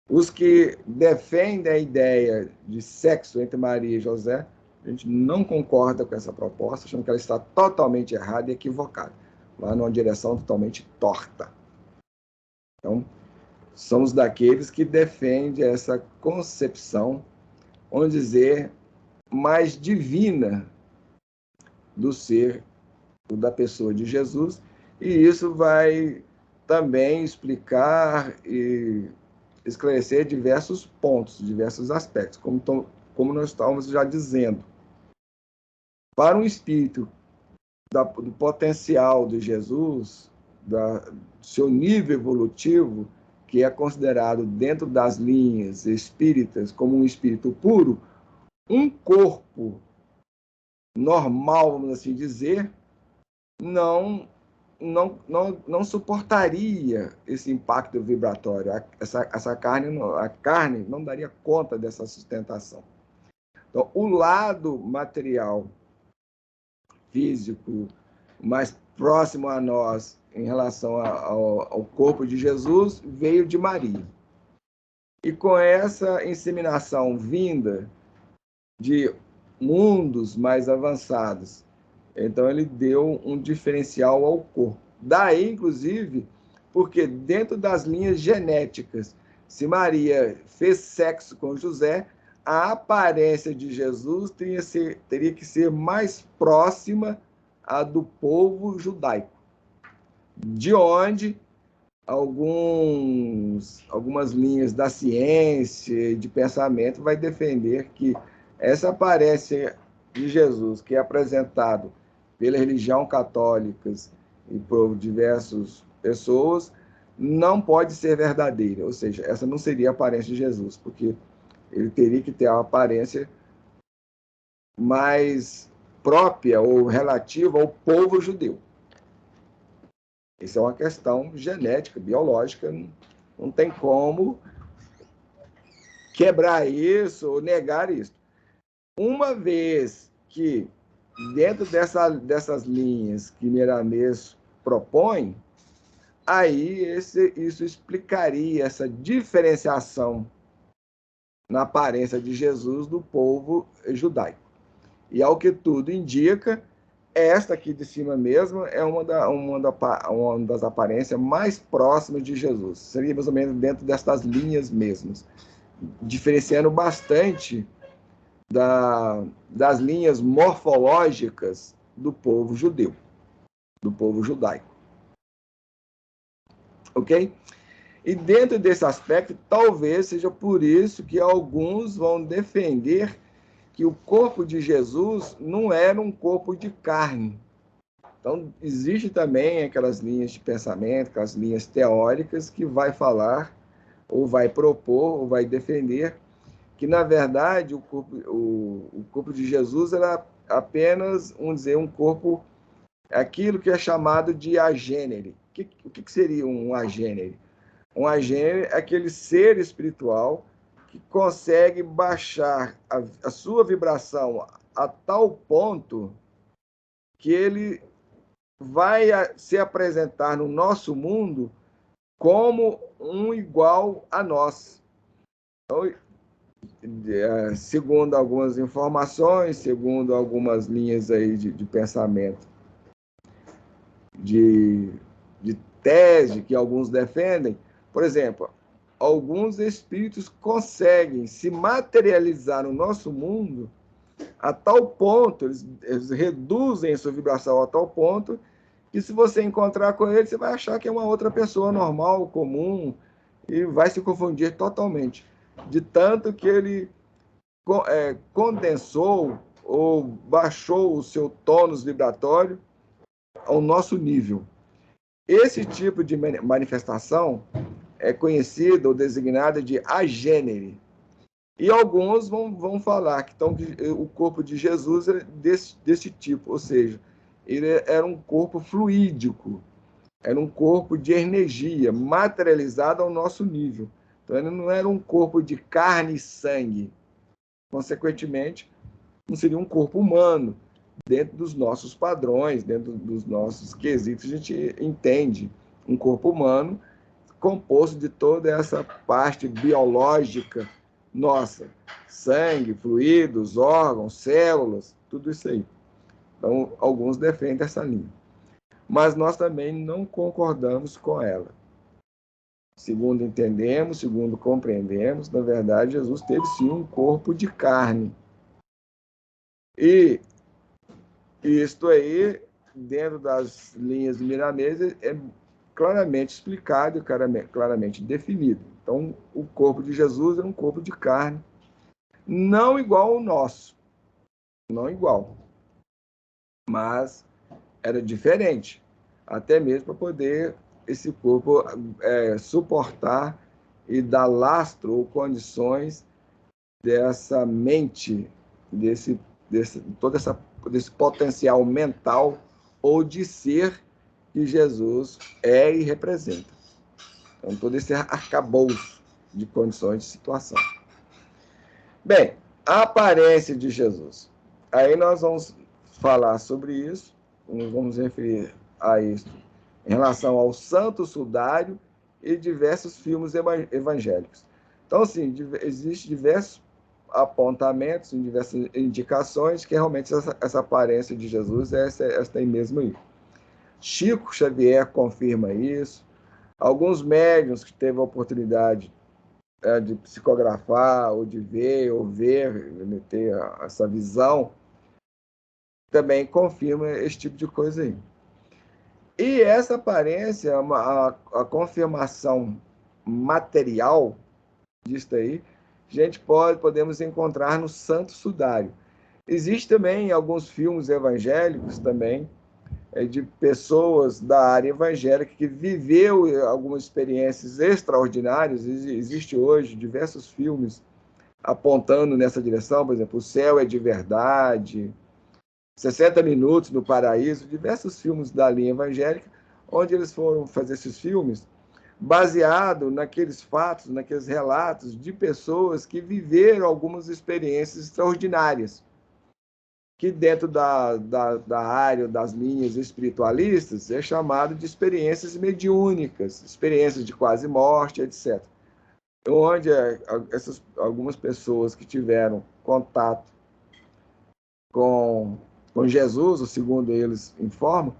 Os que defendem a ideia de sexo entre Maria e José, a gente não concorda com essa proposta, achando que ela está totalmente errada e equivocada, lá numa direção totalmente torta. Então, somos daqueles que defendem essa concepção, vamos dizer, mais divina do ser, da pessoa de Jesus, e isso vai também explicar e esclarecer diversos pontos, diversos aspectos, como nós estávamos já dizendo. Para um espírito do potencial de Jesus, do seu nível evolutivo, que é considerado dentro das linhas espíritas como um espírito puro, um corpo normal, vamos assim dizer, não suportaria esse impacto vibratório. A carne não daria conta dessa sustentação. Então, o lado material, físico, mais próximo a nós em relação ao corpo de Jesus, veio de Maria. E com essa inseminação vinda de mundos mais avançados, então ele deu um diferencial ao corpo. Daí, inclusive, porque dentro das linhas genéticas, se Maria fez sexo com José, a aparência de Jesus teria que ser mais próxima à do povo judaico, de onde algumas linhas da ciência e de pensamento vai defender que essa aparência de Jesus, que é apresentado pela religião católica e por diversas pessoas, não pode ser verdadeira, ou seja, essa não seria a aparência de Jesus, porque ele teria que ter a aparência mais própria ou relativa ao povo judeu. Isso é uma questão genética, biológica, não tem como quebrar isso ou negar isso. Uma vez que, dentro dessas linhas que Miramês propõe, aí isso explicaria essa diferenciação na aparência de Jesus do povo judaico. E, ao que tudo indica, esta aqui de cima mesmo é uma das aparências mais próximas de Jesus. Seria mais ou menos dentro dessas linhas mesmas, diferenciando bastante das linhas morfológicas do povo judeu, do povo judaico. Ok? E dentro desse aspecto, talvez seja por isso que alguns vão defender que o corpo de Jesus não era um corpo de carne. Então, existe também aquelas linhas de pensamento, aquelas linhas teóricas que vai falar, ou vai propor, ou vai defender que, na verdade, o corpo de Jesus era apenas, vamos dizer, um corpo, aquilo que é chamado de agênere. O que seria um agênere? Um agênere é aquele ser espiritual que consegue baixar a sua vibração a tal ponto que ele vai se apresentar no nosso mundo como um igual a nós. Então, segundo algumas informações, segundo algumas linhas aí de pensamento, de tese que alguns defendem, por exemplo, alguns espíritos conseguem se materializar no nosso mundo a tal ponto, eles reduzem a sua vibração a tal ponto, que se você encontrar com ele, você vai achar que é uma outra pessoa normal, comum, e vai se confundir totalmente. De tanto que ele condensou ou baixou o seu tônus vibratório ao nosso nível. Esse tipo de manifestação é conhecida ou designada de agênere. E alguns vão falar que o corpo de Jesus é desse tipo, ou seja, ele era um corpo fluídico, era um corpo de energia materializado ao nosso nível. Então, ele não era um corpo de carne e sangue. Consequentemente, não seria um corpo humano. Dentro dos nossos padrões, dentro dos nossos quesitos, a gente entende um corpo humano composto de toda essa parte biológica nossa. Sangue, fluidos, órgãos, células, tudo isso aí. Então, alguns defendem essa linha. Mas nós também não concordamos com ela. Segundo entendemos, segundo compreendemos, na verdade, Jesus teve sim um corpo de carne. E isto aí, dentro das linhas milanesas, é claramente explicado e claramente definido. Então, o corpo de Jesus é um corpo de carne, não igual ao nosso, não igual, mas era diferente, até mesmo para poder esse corpo suportar e dar lastro ou condições dessa mente, desse potencial mental ou de ser que Jesus é e representa. Então, todo esse arcabouço de condições de situação. Bem, a aparência de Jesus. Aí nós vamos falar sobre isso, nós vamos referir a isso em relação ao Santo Sudário e diversos filmes evangélicos. Então, assim, existem diversos apontamentos, diversas indicações que realmente essa aparência de Jesus é essa aí mesmo aí. Chico Xavier confirma isso. Alguns médiuns que teve a oportunidade de psicografar, ou de ver, ter essa visão, também confirma esse tipo de coisa aí. E essa aparência, a confirmação material disso aí, a gente podemos encontrar no Santo Sudário. Existe também alguns filmes evangélicos também, de pessoas da área evangélica que viveu algumas experiências extraordinárias. Existe hoje diversos filmes apontando nessa direção, por exemplo, O Céu é de Verdade, 60 Minutos no Paraíso, diversos filmes da linha evangélica, onde eles foram fazer esses filmes baseado naqueles fatos, naqueles relatos de pessoas que viveram algumas experiências extraordinárias, que dentro da área das linhas espiritualistas é chamado de experiências mediúnicas, experiências de quase morte, etc. Onde algumas pessoas que tiveram contato com Jesus, segundo eles informam,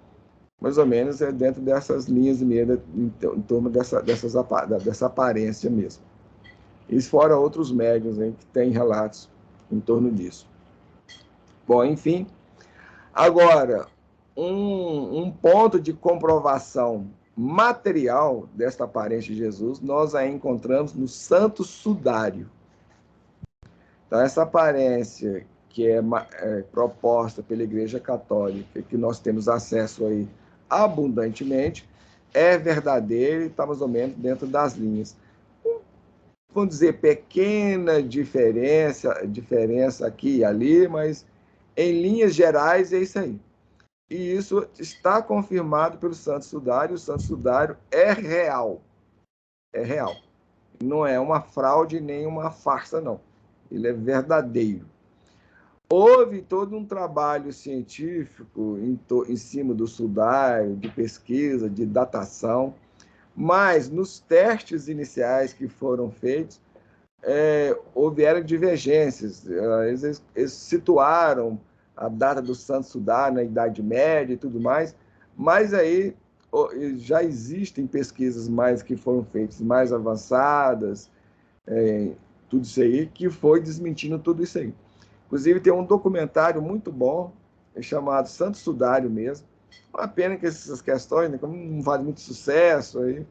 mais ou menos é dentro dessas linhas e meia, em torno dessa aparência mesmo. E fora outros médiuns aí que têm relatos em torno disso. Bom, enfim, agora, um ponto de comprovação material desta aparência de Jesus, nós a encontramos no Santo Sudário. Então, essa aparência que é proposta pela Igreja Católica, que nós temos acesso aí abundantemente, é verdadeira e está mais ou menos dentro das linhas. Vamos dizer, pequena diferença aqui e ali, mas em linhas gerais é isso aí. E isso está confirmado pelo Santo Sudário. O Santo Sudário é real. É real. Não é uma fraude nem uma farsa, não. Ele é verdadeiro. Houve todo um trabalho científico em cima do sudário, de pesquisa, de datação, mas nos testes iniciais que foram feitos, houveram divergências. Eles situaram a data do Santo Sudário na Idade Média e tudo mais, mas aí já existem pesquisas que foram feitas mais avançadas, tudo isso aí, que foi desmentindo tudo isso aí. Inclusive, tem um documentário muito bom, chamado Santo Sudário mesmo. Uma pena que essas questões, né, como não fazem muito sucesso, aí,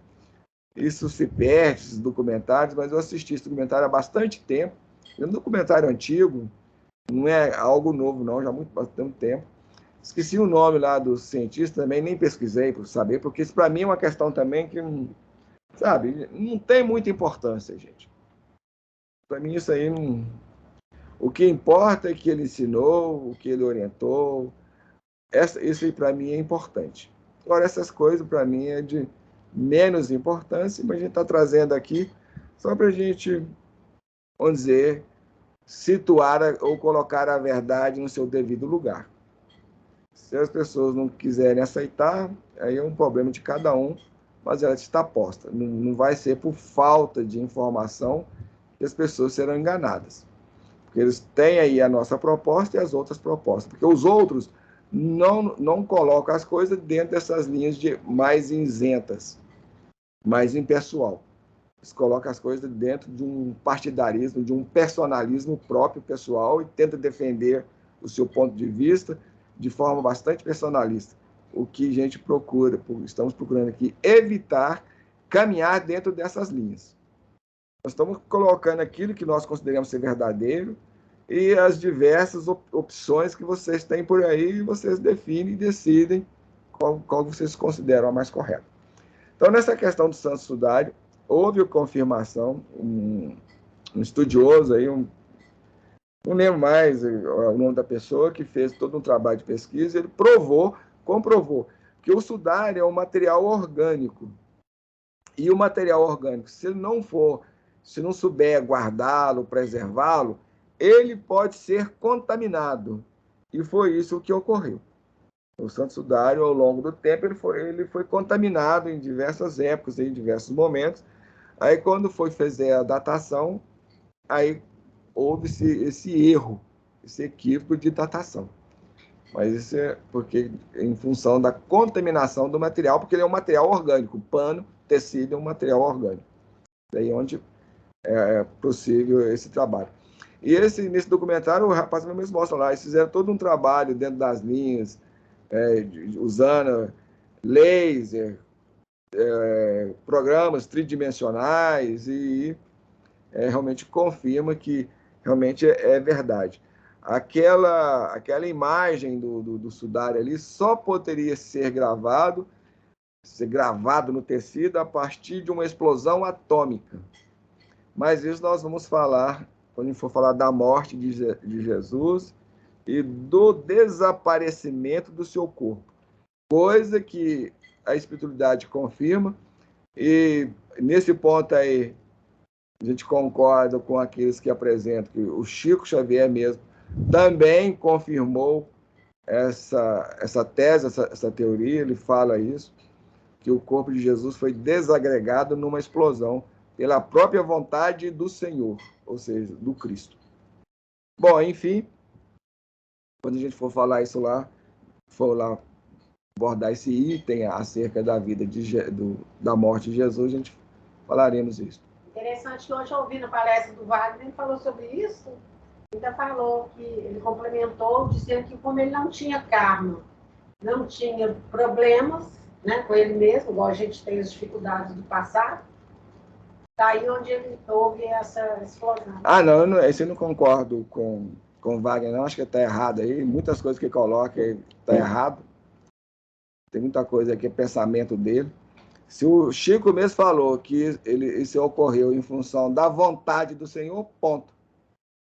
isso se perde, esses documentários, mas eu assisti esse documentário há bastante tempo. É um documentário antigo, não é algo novo, não, já há bastante tempo. Esqueci o nome lá do cientista, também nem pesquisei para saber, porque isso para mim é uma questão também que, sabe, não tem muita importância, gente. Para mim isso aí não... O que importa é que ele ensinou, o que ele orientou. Isso aí para mim é importante. Agora, essas coisas para mim é de menos importância, mas a gente está trazendo aqui só para a gente, vamos dizer, situar ou colocar a verdade no seu devido lugar. Se as pessoas não quiserem aceitar, aí é um problema de cada um, mas ela está posta. Não vai ser por falta de informação que as pessoas serão enganadas. Porque eles têm aí a nossa proposta e as outras propostas. Porque os outros não colocam as coisas dentro dessas linhas mais isentas, mais impessoal. Eles colocam as coisas dentro de um partidarismo, de um personalismo próprio pessoal e tenta defender o seu ponto de vista de forma bastante personalista. O que a gente procura, estamos procurando aqui evitar caminhar dentro dessas linhas. Nós estamos colocando aquilo que nós consideramos ser verdadeiro e as diversas opções que vocês têm por aí, vocês definem e decidem qual vocês consideram a mais correta. Então, nessa questão do Santo Sudário, houve confirmação, um estudioso aí, não lembro mais o nome da pessoa, que fez todo um trabalho de pesquisa, ele comprovou que o sudário é um material orgânico. E o material orgânico, se não souber guardá-lo, preservá-lo, ele pode ser contaminado. E foi isso que ocorreu. O Santo Sudário, ao longo do tempo, ele foi contaminado em diversas épocas, em diversos momentos. Aí, quando foi fazer a datação, aí houve esse erro, esse equívoco de datação. Mas isso é porque, em função da contaminação do material, porque ele é um material orgânico, pano, tecido é um material orgânico. Daí onde é possível esse trabalho. E nesse documentário, o rapaz mesmo mostra lá, eles fizeram todo um trabalho dentro das linhas, usando laser, programas tridimensionais, e realmente confirma que realmente é verdade. Aquela imagem do sudário ali só poderia ser gravado no tecido a partir de uma explosão atômica. Mas isso nós vamos falar quando a gente for falar da morte de Jesus e do desaparecimento do seu corpo. Coisa que a espiritualidade confirma, e nesse ponto aí a gente concorda com aqueles que apresentam que o Chico Xavier mesmo também confirmou essa tese, essa teoria. Ele fala isso, que o corpo de Jesus foi desagregado numa explosão pela própria vontade do Senhor, ou seja, do Cristo. Bom, enfim, quando a gente for falar isso lá, for lá abordar esse item acerca da vida da morte de Jesus, a gente falaremos isso. Interessante que hoje, ouvindo a palestra do Wagner, ele falou sobre isso, ainda falou que ele complementou, dizendo que como ele não tinha karma, não tinha problemas, né, com ele mesmo, igual a gente tem as dificuldades do passado, daí onde ele houve essa explosão. Não, esse eu não concordo com o Wagner, não, acho que está errado aí, muitas coisas que coloca está errado, tem muita coisa aqui, é pensamento dele. Se o Chico mesmo falou que isso ocorreu em função da vontade do Senhor, ponto.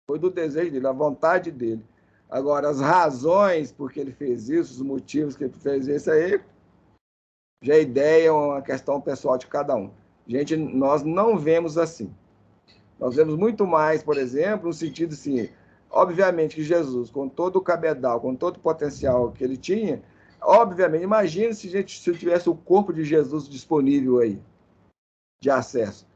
Foi do desejo dele, da vontade dele. Agora, as razões por que ele fez isso, os motivos que ele fez isso aí, já é ideia, é uma questão pessoal de cada um. Gente, nós não vemos assim. Nós vemos muito mais, por exemplo, no sentido assim, obviamente que Jesus, com todo o cabedal, com todo o potencial que ele tinha, obviamente, imagine se tivesse o corpo de Jesus disponível aí, de acesso.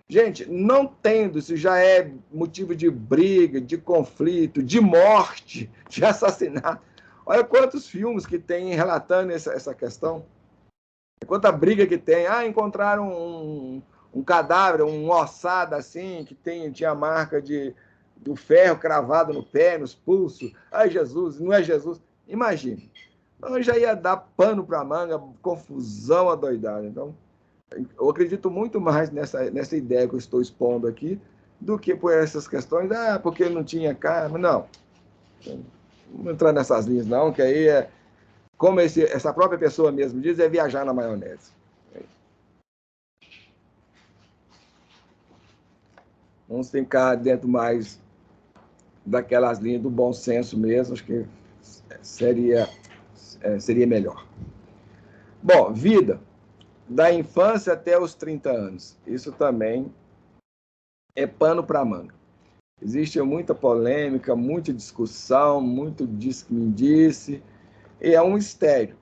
Gente, não tendo, isso já é motivo de briga, de conflito, de morte, de assassinato. Olha quantos filmes que tem relatando essa questão. Quanta briga que tem. Encontraram um cadáver, uma ossada assim, que tinha a marca do ferro cravado no pé, nos pulsos. Jesus, não é Jesus. Imagine. Então, já ia dar pano para a manga, confusão adoidada. Então, eu acredito muito mais nessa ideia que eu estou expondo aqui do que por essas questões, porque ele não tinha carne. Não. Não entrar nessas linhas, não, que aí como essa própria pessoa mesmo diz, é viajar na maionese. Vamos ficar dentro mais daquelas linhas do bom senso mesmo, acho que seria melhor. Bom, vida. Da infância até os 30 anos. Isso também é pano para manga. Existe muita polêmica, muita discussão, muito disse que me disse, e é um mistério.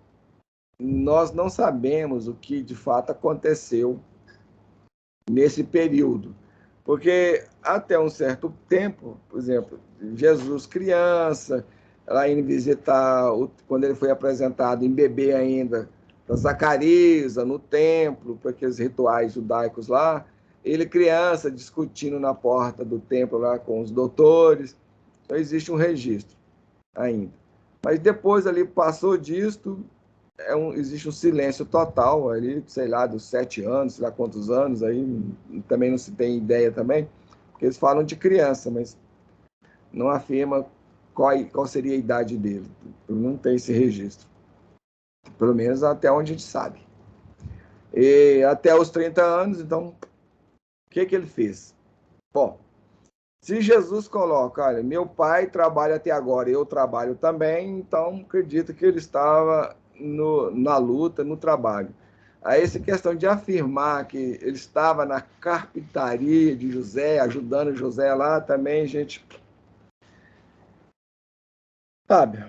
nós não sabemos o que de fato aconteceu nesse período. Porque até um certo tempo, por exemplo, Jesus criança, lá indo visitar, quando ele foi apresentado em bebê ainda, para Zacarias, no templo, para aqueles rituais judaicos lá, ele criança discutindo na porta do templo lá com os doutores. Então existe um registro ainda. Mas depois ali passou disto, existe um silêncio total ali, sei lá, dos 7 anos, sei lá quantos anos, aí também não se tem ideia também, porque eles falam de criança, mas não afirma qual seria a idade dele. Não tem esse registro. Pelo menos até onde a gente sabe. E até os 30 anos, então, o que ele fez? Bom, se Jesus coloca, olha, meu pai trabalha até agora, eu trabalho também, então acredito que ele estava na luta, no trabalho. Aí essa questão de afirmar que ele estava na carpintaria de José, ajudando José lá, também, gente, sabe,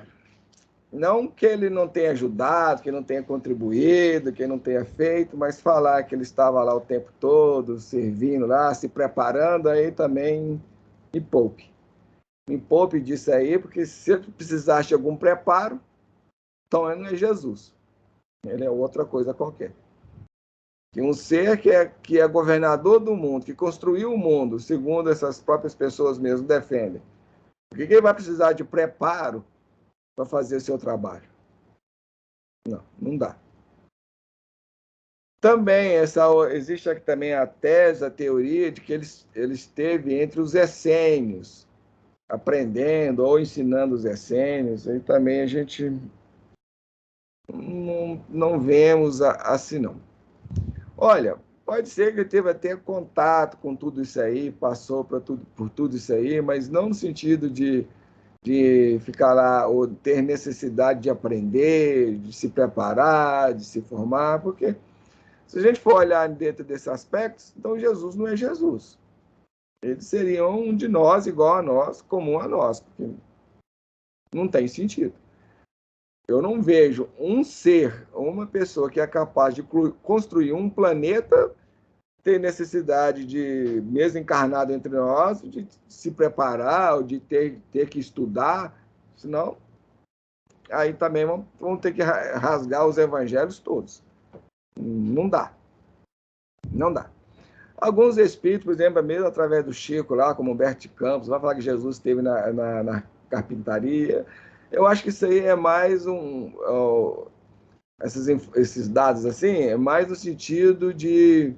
não que ele não tenha ajudado, que não tenha contribuído, que não tenha feito, mas falar que ele estava lá o tempo todo, servindo lá, se preparando, aí também me poupe. Me poupe disso aí, porque se ele precisasse de algum preparo, então ele não é Jesus. Ele é outra coisa qualquer. Que um ser que é governador do mundo, que construiu o mundo, segundo essas próprias pessoas mesmo defendem. Por que ele vai precisar de preparo para fazer seu trabalho? Não, não dá. Também existe aqui também a tese, a teoria de que ele esteve entre os essênios, aprendendo ou ensinando os essênios, e também a gente não vemos assim, não. Olha, pode ser que ele teve até contato com tudo isso aí, passou por tudo isso aí, mas não no sentido de ficar lá ou ter necessidade de aprender, de se preparar, de se formar, porque se a gente for olhar dentro desses aspectos, então Jesus não é Jesus. Ele seria um de nós, igual a nós, comum a nós, porque não tem sentido. Eu não vejo um ser, uma pessoa que é capaz de construir um planeta ter necessidade de, mesmo encarnado entre nós, de se preparar, ou de ter que estudar, senão aí também vão ter que rasgar os evangelhos todos. Não dá. Não dá. Alguns espíritos, por exemplo, mesmo através do Chico lá, como Humberto de Campos, vai falar que Jesus esteve na carpintaria. Eu acho que isso aí é mais esses dados assim, é mais no sentido de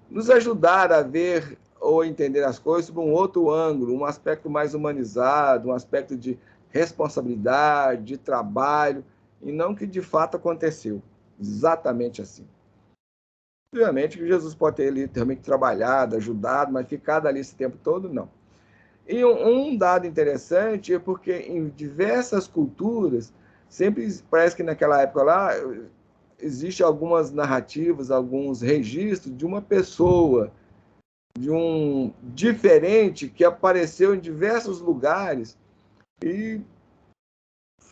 nos ajudar a ver ou entender as coisas sob um outro ângulo, um aspecto mais humanizado, um aspecto de responsabilidade, de trabalho, e não que de fato aconteceu. Exatamente assim. Obviamente que Jesus pode ter ali também trabalhado, ajudado, mas ficado ali esse tempo todo, não. E um dado interessante é porque em diversas culturas, sempre parece que naquela época lá, existem algumas narrativas, alguns registros de uma pessoa, de um diferente que apareceu em diversos lugares e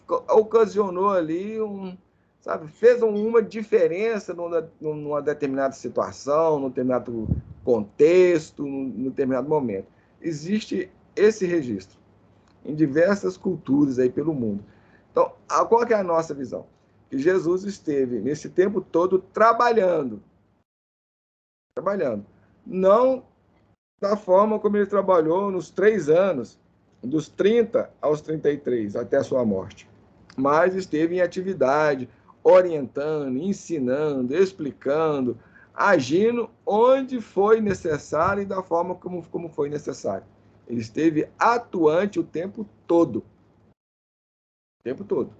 ocasionou ali sabe, fez uma diferença numa determinada situação, num determinado contexto, num determinado momento. Existe esse registro em diversas culturas aí pelo mundo. Então, qual que é a nossa visão? Que Jesus esteve nesse tempo todo trabalhando. Não da forma como ele trabalhou nos 3 anos, dos 30 aos 33, até a sua morte. Mas esteve em atividade, orientando, ensinando, explicando, agindo onde foi necessário e da forma como foi necessário. Ele esteve atuante o tempo todo. O tempo todo.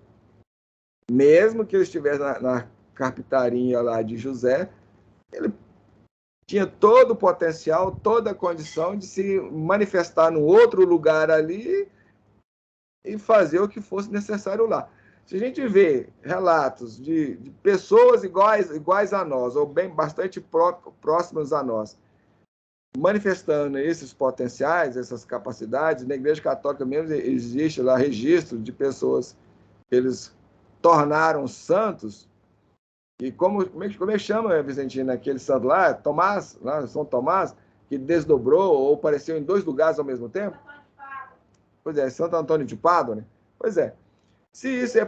Mesmo que ele estivesse na carpintaria lá de José, ele tinha todo o potencial, toda a condição de se manifestar no outro lugar ali e fazer o que fosse necessário lá. Se a gente vê relatos de pessoas iguais a nós, ou bem bastante próximas a nós, manifestando esses potenciais, essas capacidades, na Igreja Católica mesmo existe lá registro de pessoas que eles tornaram santos, E como é que chama, Vicentina, aquele santo lá? Tomás, lá, São Tomás, que desdobrou ou apareceu em 2 lugares ao mesmo tempo? Pois é, Santo Antônio de Pádua, né? Pois é. Se isso é,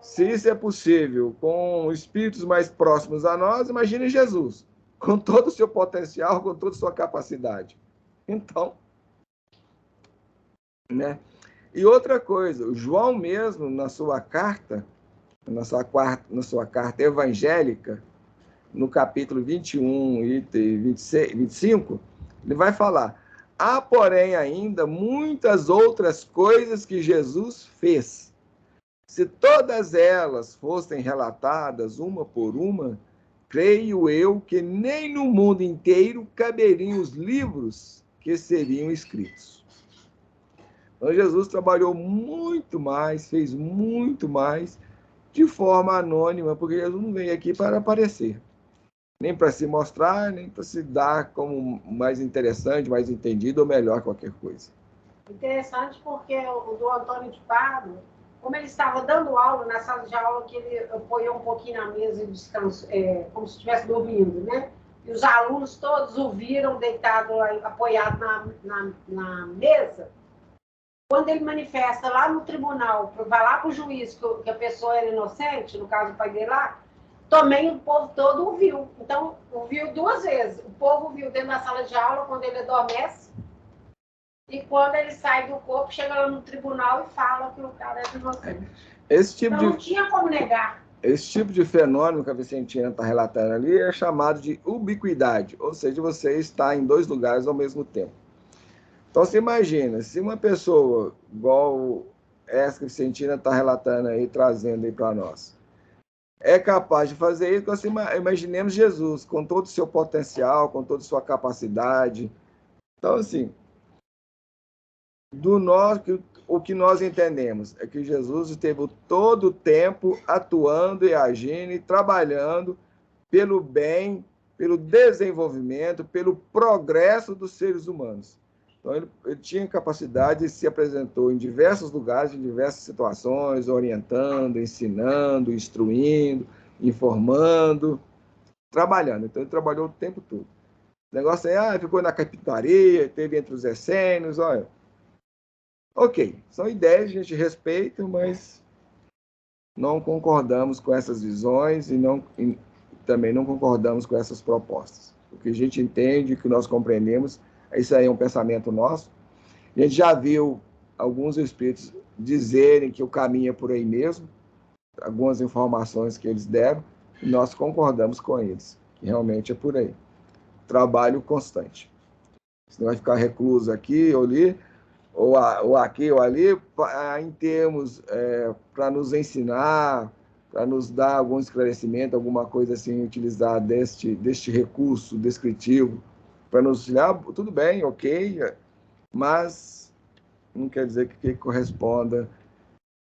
se isso é possível com espíritos mais próximos a nós, imagine Jesus, com todo o seu potencial, com toda a sua capacidade. Então, né? E outra coisa, o João mesmo, na sua carta evangélica, no capítulo 21 e 26, 25, ele vai falar: há, porém, ainda muitas outras coisas que Jesus fez. Se todas elas fossem relatadas uma por uma, creio eu que nem no mundo inteiro caberiam os livros que seriam escritos. Então, Jesus trabalhou muito mais, fez muito mais, de forma anônima, porque Jesus não veio aqui para aparecer, nem para se mostrar, nem para se dar como mais interessante, mais entendido ou melhor qualquer coisa. Interessante porque o do Antônio de Pádua, como ele estava dando aula na sala de aula, que ele apoiou um pouquinho na mesa e descansou, como se estivesse dormindo, né? E os alunos todos o viram deitado, apoiado na mesa. Quando ele manifesta lá no tribunal, vai lá para o juiz que a pessoa era inocente, no caso o pai dele lá, também o povo todo o viu. Então, o viu 2 vezes. O povo viu dentro da sala de aula, quando ele adormece, e quando ele sai do corpo, chega lá no tribunal e fala que o cara é inocente. Então, não tinha como negar. Esse tipo de fenômeno que a Vicentina está relatando ali é chamado de ubiquidade, ou seja, você está em 2 lugares ao mesmo tempo. Então, você imagina, se uma pessoa, igual essa que a Vicentina está relatando aí, trazendo aí para nós, é capaz de fazer isso, assim, imaginemos Jesus, com todo o seu potencial, com toda a sua capacidade. Então, assim, o que nós entendemos é que Jesus esteve todo o tempo atuando e agindo e trabalhando pelo bem, pelo desenvolvimento, pelo progresso dos seres humanos. Então, ele tinha capacidade e se apresentou em diversos lugares, em diversas situações, orientando, ensinando, instruindo, informando, trabalhando. Então, ele trabalhou o tempo todo. O negócio é, ficou na capitaria, teve entre os essênios, olha. Ok, são ideias que a gente respeita, mas não concordamos com essas visões e também não concordamos com essas propostas. O que a gente entende, o que nós compreendemos, isso aí é um pensamento nosso. A gente já viu alguns espíritos dizerem que o caminho é por aí mesmo, algumas informações que eles deram, e nós concordamos com eles, que realmente é por aí. Trabalho constante. Você não vai ficar recluso aqui ou ali, ou aqui ou ali, em termos para nos ensinar, para nos dar algum esclarecimento, alguma coisa assim, utilizar deste recurso descritivo, para nos auxiliar, tudo bem, ok, mas não quer dizer que corresponda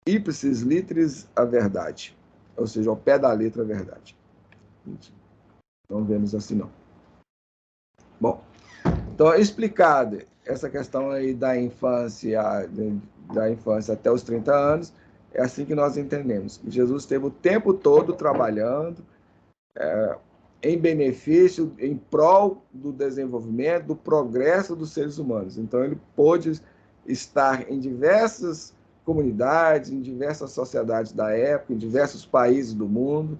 ipsis literis à verdade, ou seja, ao pé da letra a verdade. Não vemos assim, não. Bom, então, explicada essa questão aí da infância até os 30 anos, é assim que nós entendemos. Jesus esteve o tempo todo trabalhando em benefício, em prol do desenvolvimento, do progresso dos seres humanos. Então, ele pôde estar em diversas comunidades, em diversas sociedades da época, em diversos países do mundo,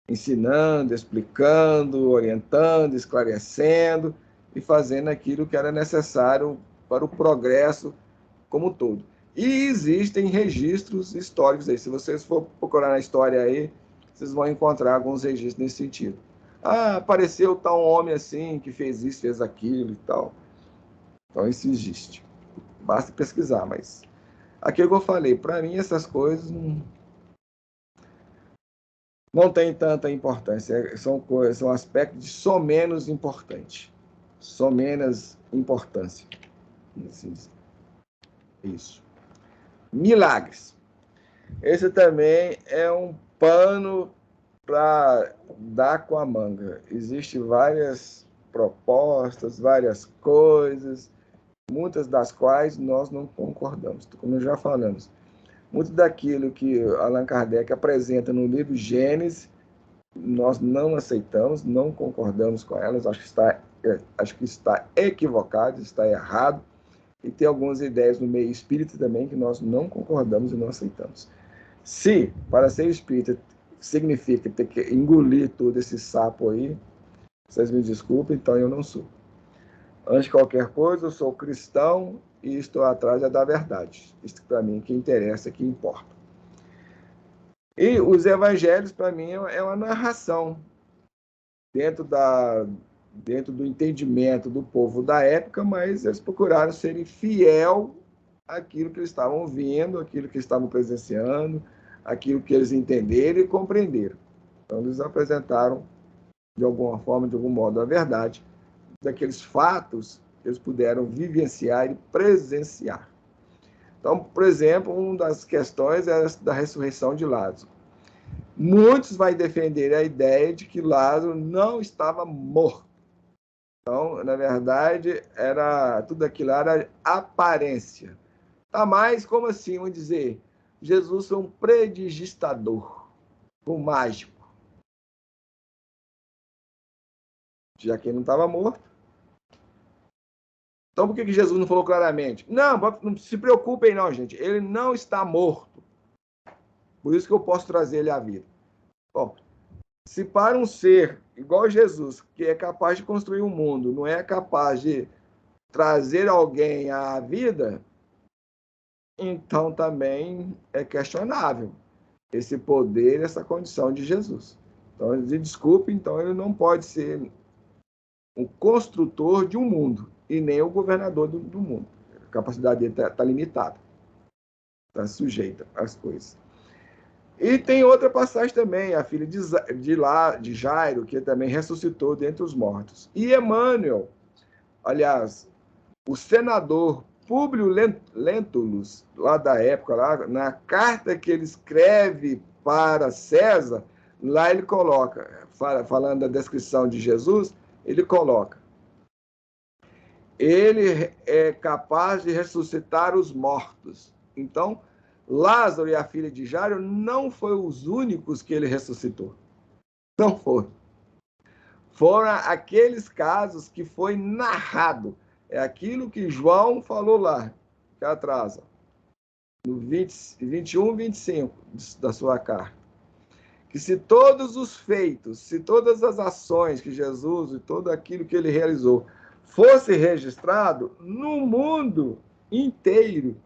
ensinando, explicando, orientando, esclarecendo e fazendo aquilo que era necessário para o progresso como um todo. E existem registros históricos aí. Se vocês for procurar na história aí, vocês vão encontrar alguns registros nesse sentido. Ah, apareceu tal homem assim, que fez isso, fez aquilo e tal. Então, isso existe. Basta pesquisar, mas aquilo que eu falei, para mim essas coisas não tem tanta importância. São aspectos de só menos importante. Só menos importância. Isso. Milagres. Esse também é um pano para dar com a manga. Existem várias propostas, várias coisas, muitas das quais nós não concordamos, como já falamos. Muito daquilo que Allan Kardec apresenta no livro Gênesis nós não aceitamos, não concordamos com elas, acho que está equivocado, está errado, e tem algumas ideias no meio espírita também que nós não concordamos e não aceitamos. Se, para ser espírita, significa ter que engolir todo esse sapo aí, vocês me desculpem, então eu não sou. Antes de qualquer coisa, eu sou cristão e estou atrás da verdade. Isso para mim que interessa, que importa. E os evangelhos, para mim, é uma narração dentro do entendimento do povo da época, mas eles procuraram serem fiel àquilo que eles estavam vendo, àquilo que estavam presenciando, àquilo que eles entenderam e compreenderam. Então, eles apresentaram, de alguma forma, de algum modo, a verdade daqueles fatos que eles puderam vivenciar e presenciar. Então, por exemplo, uma das questões é da ressurreição de Lázaro. Muitos vão defender a ideia de que Lázaro não estava morto. Então, na verdade, tudo aquilo era aparência. Tá mais, como assim? Vamos dizer, Jesus foi um predigitador, um mágico. Já que ele não estava morto. Então, por que Jesus não falou claramente? Não se preocupem não, gente. Ele não está morto. Por isso que eu posso trazer ele à vida. Bom, se para um ser igual Jesus, que é capaz de construir um mundo, não é capaz de trazer alguém à vida, então também é questionável esse poder, essa condição de Jesus. Então, desculpe, então ele não pode ser um construtor de um mundo e nem o governador do mundo. A capacidade dele está limitada, está sujeita às coisas. E tem outra passagem também, a filha de Jairo, que também ressuscitou dentre os mortos. E Emmanuel, aliás, o senador Públio Lentulus, lá da época, lá, na carta que ele escreve para César, lá ele coloca, falando da descrição de Jesus, ele coloca: ele é capaz de ressuscitar os mortos. Então, Lázaro e a filha de Jairo não foram os únicos que ele ressuscitou. Não foram. Foram aqueles casos que foi narrado. É aquilo que João falou lá, que atrasa, no 21, 25 da sua carta. Que se todos os feitos, se todas as ações que Jesus e tudo aquilo que ele realizou fosse registrado, no mundo inteiro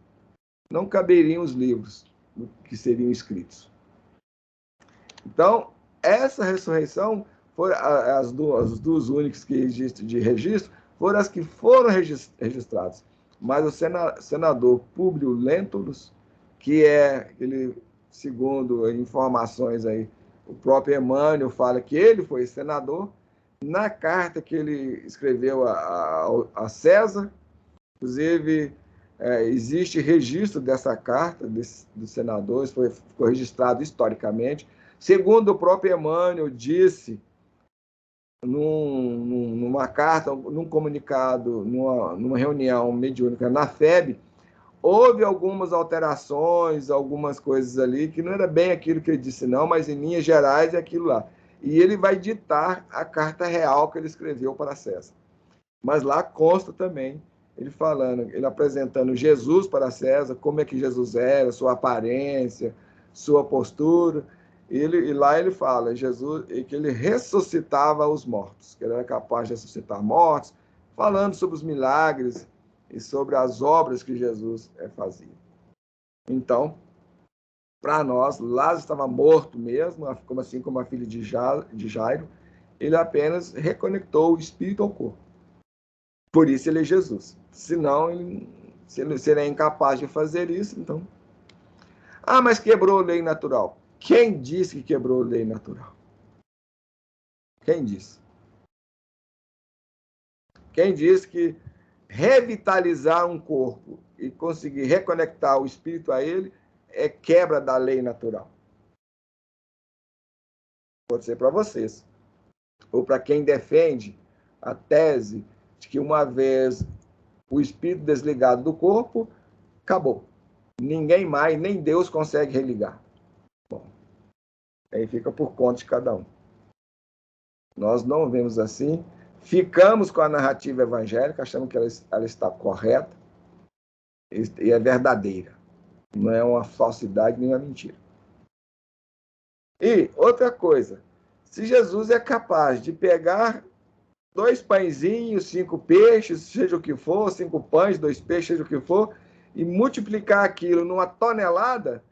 não caberiam os livros que seriam escritos. Então, essa ressurreição, as duas únicas que existem de registro, foram as que foram registradas. Mas o senador Públio Lentulus, que ele, segundo informações aí, o próprio Emmanuel fala que ele foi senador, na carta que ele escreveu a César, inclusive, existe registro dessa carta dos senadores, ficou registrado historicamente. Segundo o próprio Emmanuel disse, numa carta, num comunicado, numa reunião mediúnica na FEB, houve algumas alterações, algumas coisas ali, que não era bem aquilo que ele disse, não, mas em linhas gerais é aquilo lá. E ele vai ditar a carta real que ele escreveu para César. Mas lá consta também ele apresentando Jesus para César, como é que Jesus era, sua aparência, sua postura. E lá ele fala, Jesus, que ele ressuscitava os mortos, que ele era capaz de ressuscitar mortos, falando sobre os milagres e sobre as obras que Jesus fazia. Então, para nós, Lázaro estava morto mesmo, assim como a filha de Jairo, ele apenas reconectou o espírito ao corpo. Por isso ele é Jesus. Senão, se ele é incapaz de fazer isso, então... mas quebrou a lei natural. Quem disse que quebrou a lei natural? Quem disse? Quem disse que revitalizar um corpo e conseguir reconectar o espírito a ele é quebra da lei natural? Pode ser para vocês. Ou para quem defende a tese de que uma vez o espírito desligado do corpo, acabou. Ninguém mais, nem Deus consegue religar. Bom, aí fica por conta de cada um. Nós não vemos assim. Ficamos com a narrativa evangélica, achando que ela está correta e é verdadeira. Não é uma falsidade nem uma mentira. E outra coisa, se Jesus é capaz de pegar 2 pãezinhos, 5 peixes, seja o que for, 5 pães, 2 peixes, seja o que for, e multiplicar aquilo numa tonelada,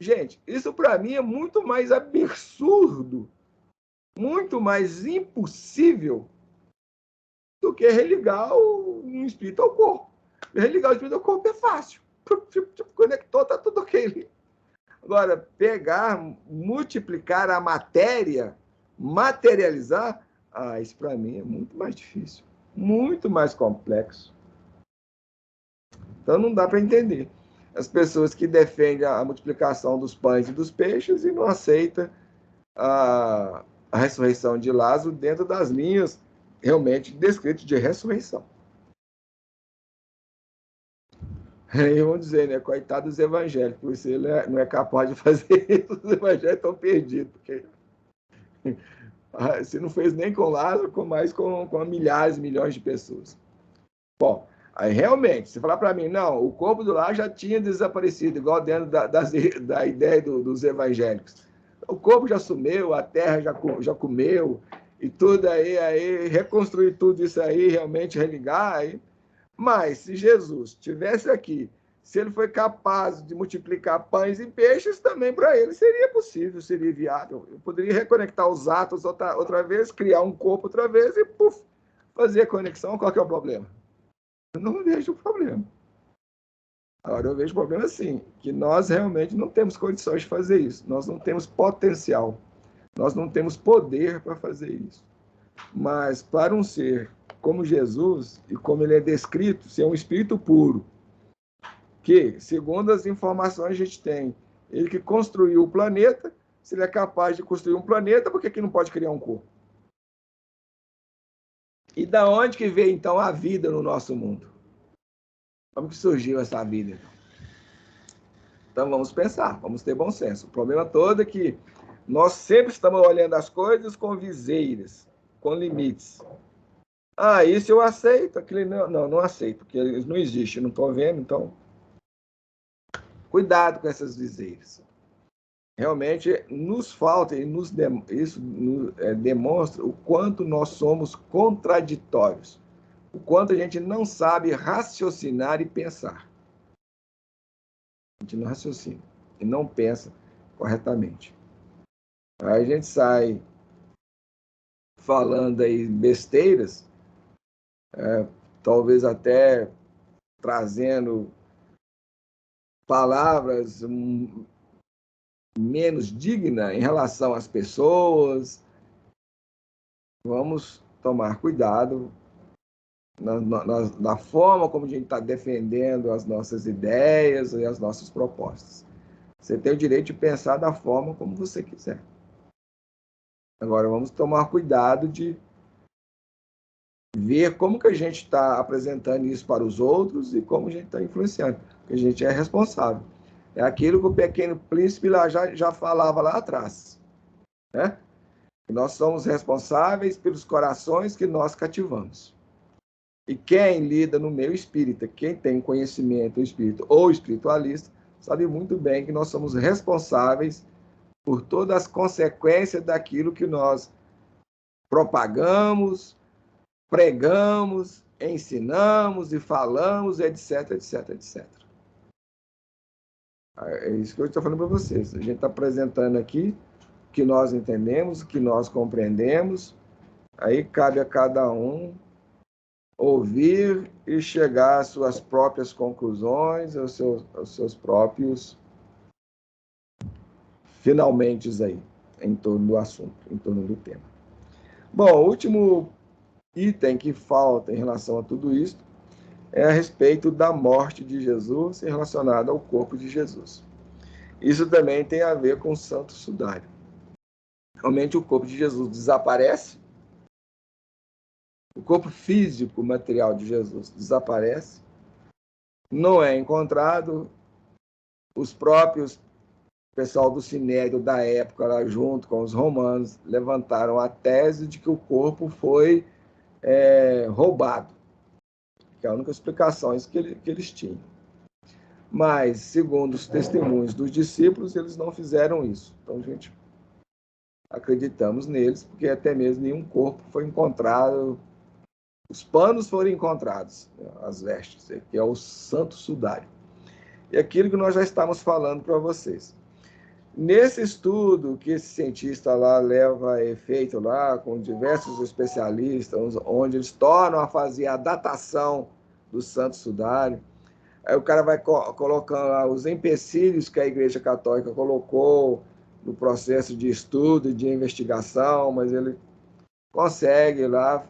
gente, isso para mim é muito mais absurdo, muito mais impossível do que religar um espírito ao corpo. Religar o espírito ao corpo é fácil. Conectou, tá tudo ok. Agora, pegar, multiplicar a matéria, materializar, isso para mim é muito mais difícil, muito mais complexo. Então não dá para entender. As pessoas que defendem a multiplicação dos pães e dos peixes e não aceitam a ressurreição de Lázaro dentro das linhas realmente descritas de ressurreição. Aí vão dizer, né? Coitado dos evangélicos, se ele não é capaz de fazer isso, os evangélicos estão perdidos. Porque se não fez nem com Lázaro, com mais com milhares, milhões de pessoas. Bom, aí realmente, se falar para mim, não, o corpo do Lázaro já tinha desaparecido, igual dentro da ideia dos evangélicos. O corpo já sumiu, a terra já comeu, e tudo aí reconstruir tudo isso aí, realmente religar, aí. Mas se Jesus estivesse aqui, se ele foi capaz de multiplicar pães e peixes, também para ele seria possível, seria viável. Eu poderia reconectar os átomos outra vez, criar um corpo outra vez e fazer a conexão. Qual que é o problema? Eu não vejo o problema. Agora eu vejo o problema assim, que nós realmente não temos condições de fazer isso. Nós não temos potencial. Nós não temos poder para fazer isso. Mas para um ser como Jesus, e como ele é descrito, ser um espírito puro, que, segundo as informações que a gente tem, ele que construiu o planeta, se ele é capaz de construir um planeta, por que não pode criar um corpo? E da onde que veio, então, a vida no nosso mundo? Como que surgiu essa vida, então? Então vamos pensar, vamos ter bom senso. O problema todo é que nós sempre estamos olhando as coisas com viseiras, com limites. Isso eu aceito, aquele não aceito, porque eles não existem, não estou vendo, então cuidado com essas viseiras. Realmente nos falta, e isso demonstra o quanto nós somos contraditórios, o quanto a gente não sabe raciocinar e pensar. A gente não raciocina e não pensa corretamente. Aí a gente sai falando aí besteiras, talvez até trazendo palavras menos dignas em relação às pessoas. Vamos tomar cuidado na forma como a gente está defendendo as nossas ideias e as nossas propostas. Você tem o direito de pensar da forma como você quiser. Agora, vamos tomar cuidado de ver como que a gente está apresentando isso para os outros e como a gente está influenciando, porque a gente é responsável. É aquilo que o Pequeno Príncipe lá já falava lá atrás, né? Nós somos responsáveis pelos corações que nós cativamos. E quem lida no meio espírita, quem tem conhecimento espírita ou espiritualista, sabe muito bem que nós somos responsáveis por todas as consequências daquilo que nós propagamos, pregamos, ensinamos e falamos, etc, etc, etc. É isso que eu estou falando para vocês. A gente está apresentando aqui o que nós entendemos, o que nós compreendemos. Aí cabe a cada um ouvir e chegar às suas próprias conclusões, aos seus próprios finalmente aí, em torno do assunto, em torno do tema. Bom, o último item que falta em relação a tudo isso é a respeito da morte de Jesus e relacionada ao corpo de Jesus. Isso também tem a ver com o Santo Sudário. Realmente o corpo de Jesus desaparece, o corpo físico, material de Jesus desaparece, não é encontrado, os próprios o pessoal do Sinédrio da época, lá, junto com os romanos, levantaram a tese de que o corpo foi roubado, que é a única explicação isso que eles tinham. Mas, segundo os testemunhos dos discípulos, eles não fizeram isso. Então, a gente acreditamos neles, porque até mesmo nenhum corpo foi encontrado. Os panos foram encontrados, as vestes, que é o santo sudário. E aquilo que nós já estamos falando para vocês. Nesse estudo que esse cientista lá leva a efeito lá, com diversos especialistas, onde eles tornam a fazer a datação do santo sudário, aí o cara vai colocando lá os empecilhos que a Igreja Católica colocou no processo de estudo e de investigação, mas ele consegue lá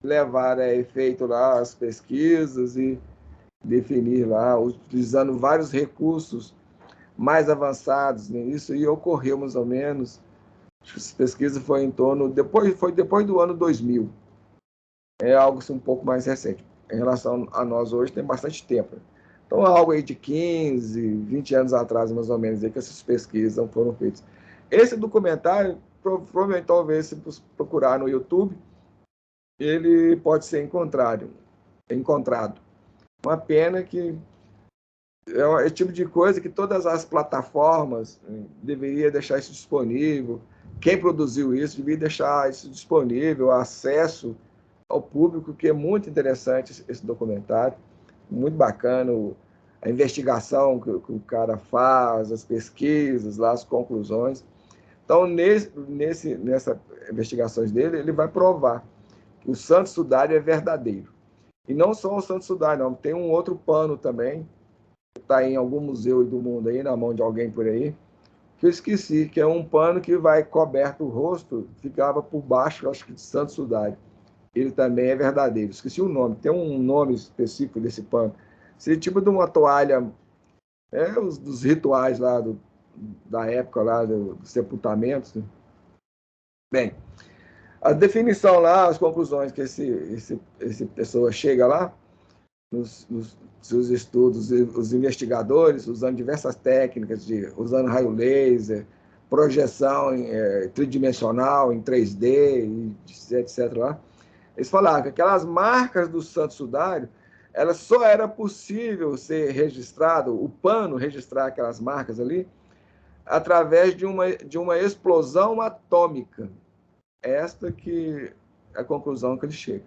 levar a efeito lá as pesquisas e definir lá, utilizando vários recursos mais avançados nisso, e ocorreu mais ou menos, essa pesquisa foi em torno, foi depois do ano 2000, é algo assim, um pouco mais recente. Em relação a nós hoje, tem bastante tempo. Então, algo aí de 15, 20 anos atrás, mais ou menos, aí, que essas pesquisas foram feitas. Esse documentário, provavelmente, talvez, se procurar no YouTube, ele pode ser encontrado. Uma pena que é o tipo de coisa que todas as plataformas deveriam deixar isso disponível. Quem produziu isso devia deixar isso disponível, acesso ao público, que é muito interessante esse documentário, muito bacana, a investigação que o cara faz, as pesquisas, lá, as conclusões. Então, nessas investigações dele, ele vai provar que o santo sudário é verdadeiro. E não só o santo sudário, não. Tem um outro pano também, que está em algum museu do mundo aí, na mão de alguém por aí, que eu esqueci, que é um pano que vai coberto o rosto, ficava por baixo, acho que de santo sudário. Ele também é verdadeiro. Esqueci o nome, tem um nome específico desse pano. Seria tipo de uma toalha, dos rituais lá da época lá dos sepultamentos. Né? Bem, a definição lá, as conclusões que esse pessoa chega lá, nos seus estudos, os investigadores, usando diversas técnicas, usando raio laser, projeção tridimensional em 3D, etc. Lá, eles falaram que aquelas marcas do santo sudário, elas só era possível ser registrado, o pano registrar aquelas marcas ali, através de uma explosão atômica. Esta que é a conclusão que ele chega.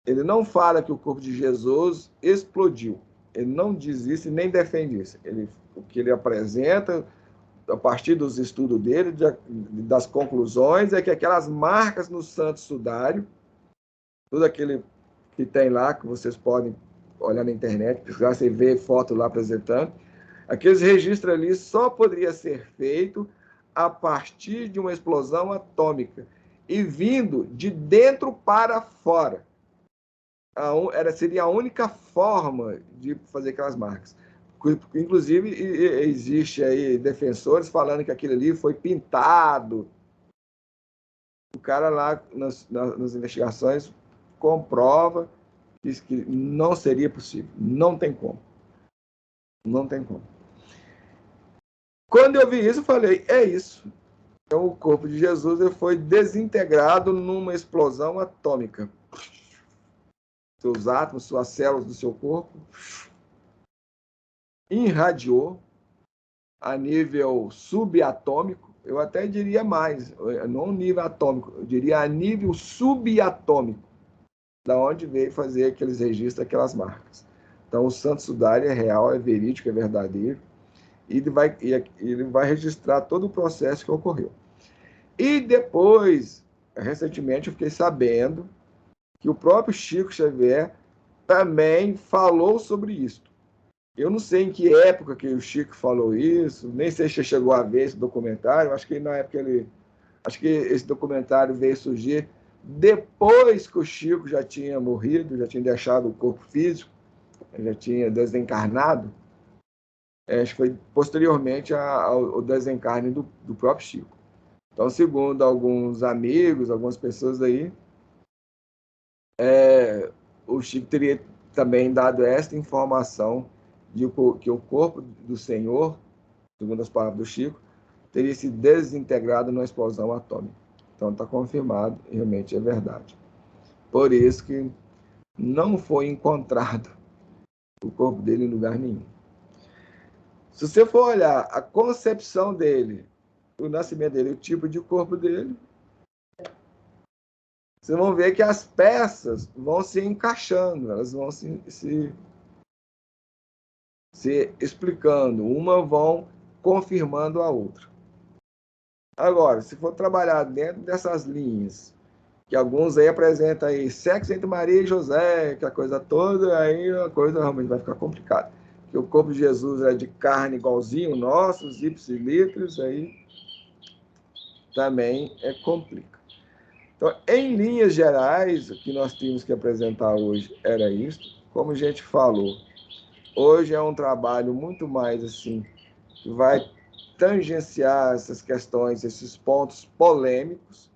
Ele não fala que o corpo de Jesus explodiu. Ele não diz isso e nem defende isso. O que ele apresenta, a partir dos estudos dele, das conclusões, é que aquelas marcas no santo sudário, tudo aquele que tem lá, que vocês podem olhar na internet, você vê foto lá apresentando, aqueles registros ali só poderia ser feito a partir de uma explosão atômica e vindo de dentro para fora. Seria a única forma de fazer aquelas marcas. Inclusive, existe aí defensores falando que aquilo ali foi pintado. O cara lá, nas investigações, comprova que não seria possível. Não tem como. Não tem como. Quando eu vi isso, eu falei, é isso. Então, o corpo de Jesus foi desintegrado numa explosão atômica. Seus átomos, suas células do seu corpo, irradiou a nível subatômico, eu até diria mais, não nível atômico, eu diria a nível subatômico, da onde veio fazer aqueles registros, aquelas marcas. Então, o santo sudário é real, é verídico, é verdadeiro, e ele vai registrar todo o processo que ocorreu. E depois, recentemente, eu fiquei sabendo que o próprio Chico Xavier também falou sobre isso. Eu não sei em que época que o Chico falou isso, nem sei se chegou a ver esse documentário, acho que na época acho que esse documentário veio surgir depois que o Chico já tinha morrido, já tinha deixado o corpo físico, já tinha desencarnado, acho que foi posteriormente ao desencarne do próprio Chico. Então, segundo alguns amigos, algumas pessoas aí, o Chico teria também dado esta informação de que o corpo do Senhor segundo as palavras do Chico, teria se desintegrado numa explosão atômica. Então está confirmado, realmente é verdade. Por isso que não foi encontrado o corpo dele em lugar nenhum. Se você for olhar a concepção dele, o nascimento dele, o tipo de corpo dele, vocês vão ver que as peças vão se encaixando, elas vão se explicando, uma vão confirmando a outra. Agora, se for trabalhar dentro dessas linhas, que alguns aí apresentam aí sexo entre Maria e José, que a coisa toda, aí a coisa realmente vai ficar complicada. Que o corpo de Jesus é de carne igualzinho nosso, os ipsilitros, aí também complica. Então, em linhas gerais, o que nós tínhamos que apresentar hoje era isso. Como a gente falou, hoje é um trabalho muito mais assim, que vai tangenciar essas questões, esses pontos polêmicos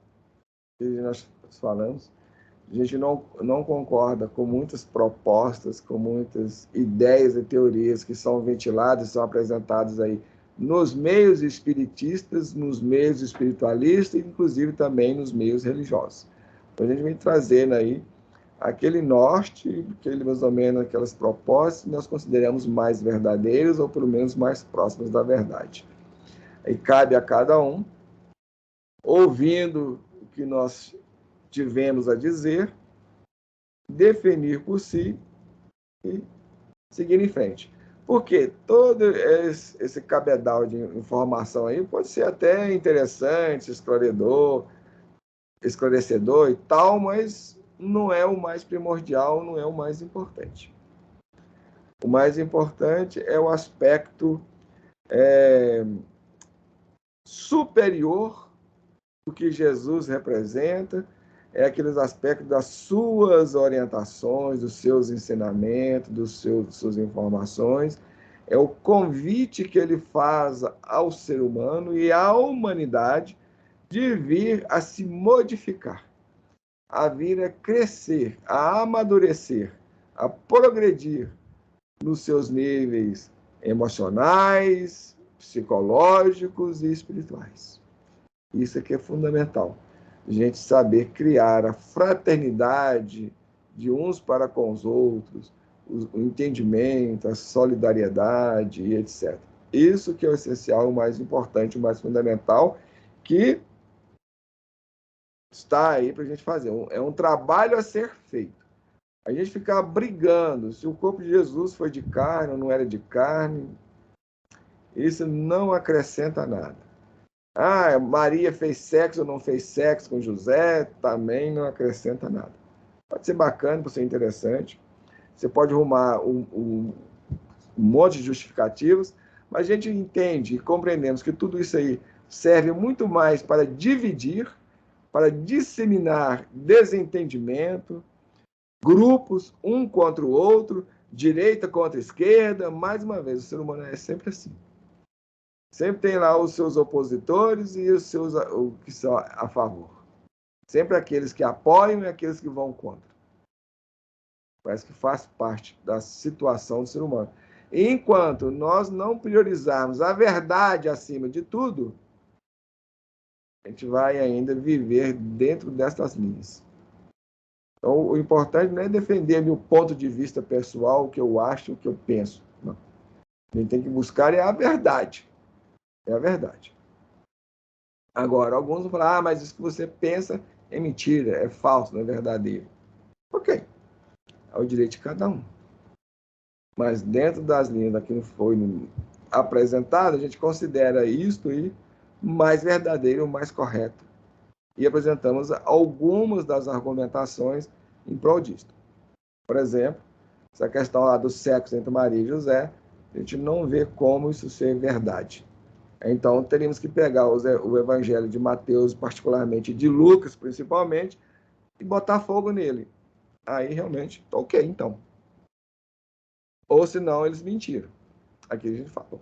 que nós falamos. A gente não concorda com muitas propostas, com muitas ideias e teorias que são ventiladas, são apresentadas aí nos meios espiritistas, nos meios espiritualistas, inclusive também nos meios religiosos. Então, a gente vem trazendo aí aquele norte, mais ou menos aquelas propostas que nós consideramos mais verdadeiras ou pelo menos mais próximas da verdade. Aí cabe a cada um, ouvindo o que nós tivemos a dizer, definir por si e seguir em frente. Porque todo esse cabedal de informação aí pode ser até interessante, esclarecedor e tal, mas não é o mais primordial, não é o mais importante. O mais importante é o aspecto superior do que Jesus representa, é aqueles aspectos das suas orientações, dos seus ensinamentos, das suas informações, é o convite que ele faz ao ser humano e à humanidade de vir a se modificar, a vir a crescer, a amadurecer, a progredir nos seus níveis emocionais, psicológicos e espirituais. Isso aqui é fundamental. A gente saber criar a fraternidade de uns para com os outros, o entendimento, a solidariedade e etc. Isso que é o essencial, o mais importante, o mais fundamental, que está aí para a gente fazer. É um trabalho a ser feito. A gente ficar brigando se o corpo de Jesus foi de carne ou não era de carne, isso não acrescenta nada. Ah, Maria fez sexo ou não fez sexo com José, também não acrescenta nada. Pode ser bacana, pode ser interessante. Você pode arrumar um monte de justificativos, mas a gente entende e compreendemos que tudo isso aí serve muito mais para dividir, para disseminar desentendimento, grupos, um contra o outro, direita contra esquerda. Mais uma vez, o ser humano é sempre assim. Sempre tem lá os seus opositores e os seus que são a favor. Sempre aqueles que apoiam e aqueles que vão contra. Parece que faz parte da situação do ser humano. E enquanto nós não priorizarmos a verdade acima de tudo, a gente vai ainda viver dentro dessas linhas. Então, o importante não é defender meu ponto de vista pessoal, o que eu acho, o que eu penso. Não. A gente tem que buscar a verdade. É a verdade. Agora, alguns vão falar, mas isso que você pensa é mentira, é falso, não é verdadeiro. Ok, é o direito de cada um. Mas dentro das linhas daquilo que foi apresentado, a gente considera isto aí mais verdadeiro, mais correto. E apresentamos algumas das argumentações em prol disto. Por exemplo, essa questão lá do sexo entre Maria e José, a gente não vê como isso ser verdade. Então, teríamos que pegar o evangelho de Mateus, particularmente de Lucas, principalmente, e botar fogo nele. Aí, realmente, ok, então. Ou senão, eles mentiram. Aqui a gente falou.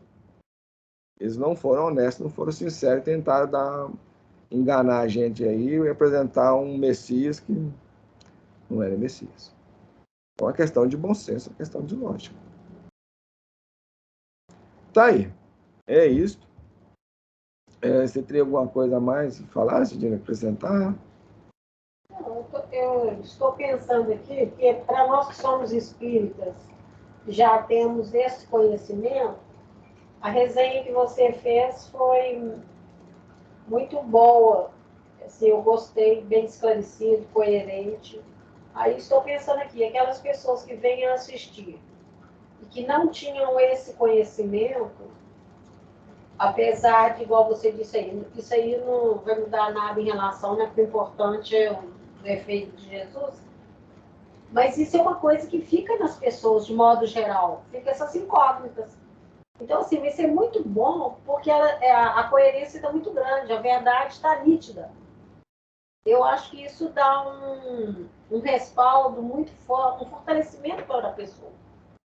Eles não foram honestos, não foram sinceros, tentaram enganar a gente aí e apresentar um Messias que não era Messias. Então, é uma questão de bom senso, é uma questão de lógica. Tá aí. É isso. Você teria alguma coisa a mais a falar, Cidinha, acrescentar? Não, eu estou pensando aqui que para nós que somos espíritas, já temos esse conhecimento, a resenha que você fez foi muito boa. Assim, eu gostei, bem esclarecido, coerente. Aí estou pensando aqui, aquelas pessoas que vêm assistir e que não tinham esse conhecimento, apesar de, igual você disse aí, isso aí não vai mudar nada em relação, né? Porque o importante é o efeito de Jesus. Mas isso é uma coisa que fica nas pessoas, de modo geral, fica essas incógnitas. Então, assim, vai ser muito bom, porque a coerência está muito grande, a verdade está nítida. Eu acho que isso dá um respaldo muito forte, um fortalecimento para a pessoa.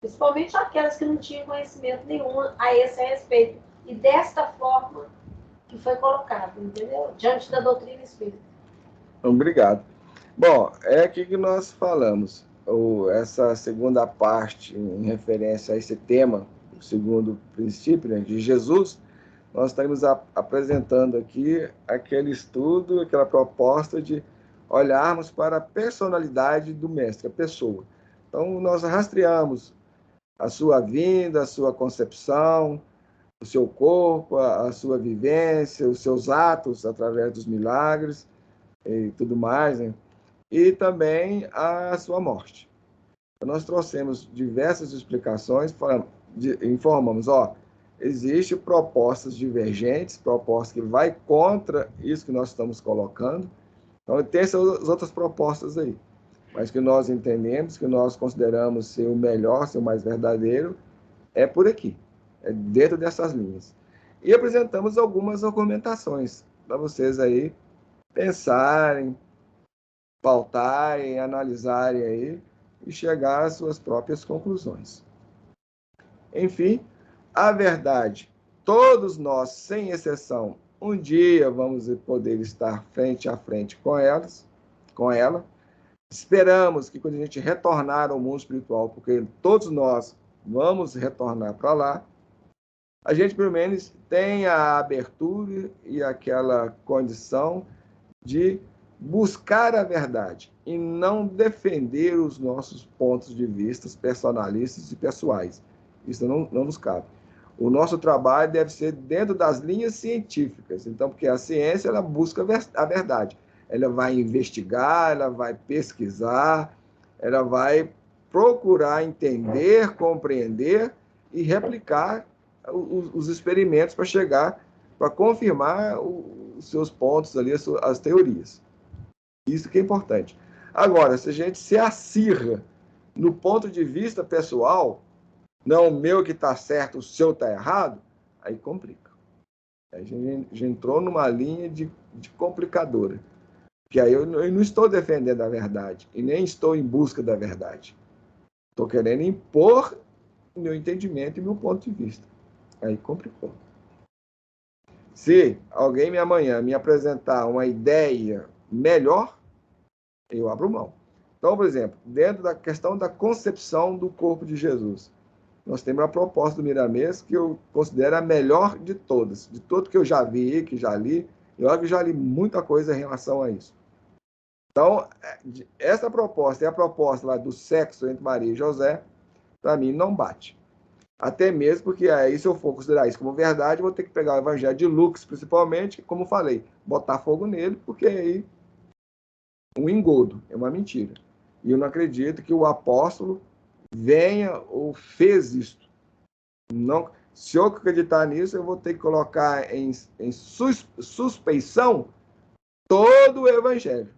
Principalmente aquelas que não tinham conhecimento nenhum a esse respeito. E desta forma que foi colocado, entendeu? Diante da doutrina espírita. Obrigado. Bom, é aqui que nós falamos. Essa segunda parte, em referência a esse tema, o segundo princípio, né, de Jesus, nós estamos apresentando aqui aquele estudo, aquela proposta de olharmos para a personalidade do mestre, a pessoa. Então, nós rastreamos a sua vinda, a sua concepção, o seu corpo, a sua vivência, os seus atos através dos milagres e tudo mais, né? E também a sua morte. Nós trouxemos diversas explicações, informamos, existem propostas divergentes, propostas que vai contra isso que nós estamos colocando. Então, tem essas outras propostas aí, mas que nós entendemos, que nós consideramos ser o melhor, ser o mais verdadeiro, é por aqui, é dentro dessas linhas. E apresentamos algumas argumentações para vocês aí pensarem, pautarem, analisarem aí e chegar às suas próprias conclusões. Enfim, a verdade, todos nós, sem exceção, um dia vamos poder estar frente a frente com ela. Esperamos que quando a gente retornar ao mundo espiritual, porque todos nós vamos retornar para lá, a gente pelo menos tenha a abertura e aquela condição de buscar a verdade e não defender os nossos pontos de vista personalistas e pessoais. Isso não nos cabe. O nosso trabalho deve ser dentro das linhas científicas. Então, porque a ciência ela busca a verdade. Ela vai investigar, ela vai pesquisar, ela vai procurar entender, compreender e replicar os experimentos para chegar, para confirmar os seus pontos ali, as teorias. Isso que é importante. Agora, se a gente se acirra no ponto de vista pessoal, não o meu que está certo, o seu está errado, aí complica. A gente entrou numa linha de complicadora. Que aí eu não estou defendendo a verdade e nem estou em busca da verdade. Estou querendo impor meu entendimento e meu ponto de vista. Aí complicou. Se alguém amanhã me apresentar uma ideia melhor, eu abro mão. Então, por exemplo, dentro da questão da concepção do corpo de Jesus, nós temos a proposta do Miramês que eu considero a melhor de todas, de tudo que eu já vi, que já li, eu já li muita coisa em relação a isso. Então, essa proposta e a proposta lá do sexo entre Maria e José, para mim, não bate. Até mesmo porque aí, se eu for considerar isso como verdade, eu vou ter que pegar o Evangelho de Lucas, principalmente, como falei, botar fogo nele, porque aí um engodo, é uma mentira. E eu não acredito que o apóstolo venha ou fez isto. Não, se eu acreditar nisso, eu vou ter que colocar em suspeição todo o Evangelho.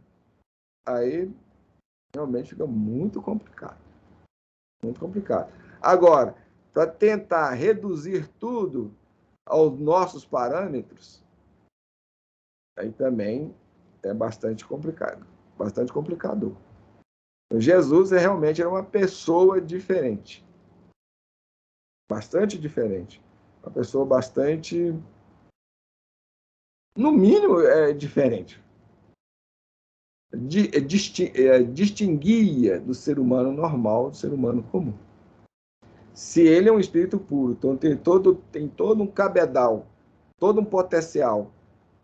Aí realmente fica muito complicado. Muito complicado. Agora, para tentar reduzir tudo aos nossos parâmetros, aí também é bastante complicado. Bastante complicador. Jesus realmente era uma pessoa diferente. Bastante diferente. Uma pessoa bastante, no mínimo, diferente. Distinguia do ser humano normal do ser humano comum. Se ele é um espírito puro, então tem todo um cabedal, todo um potencial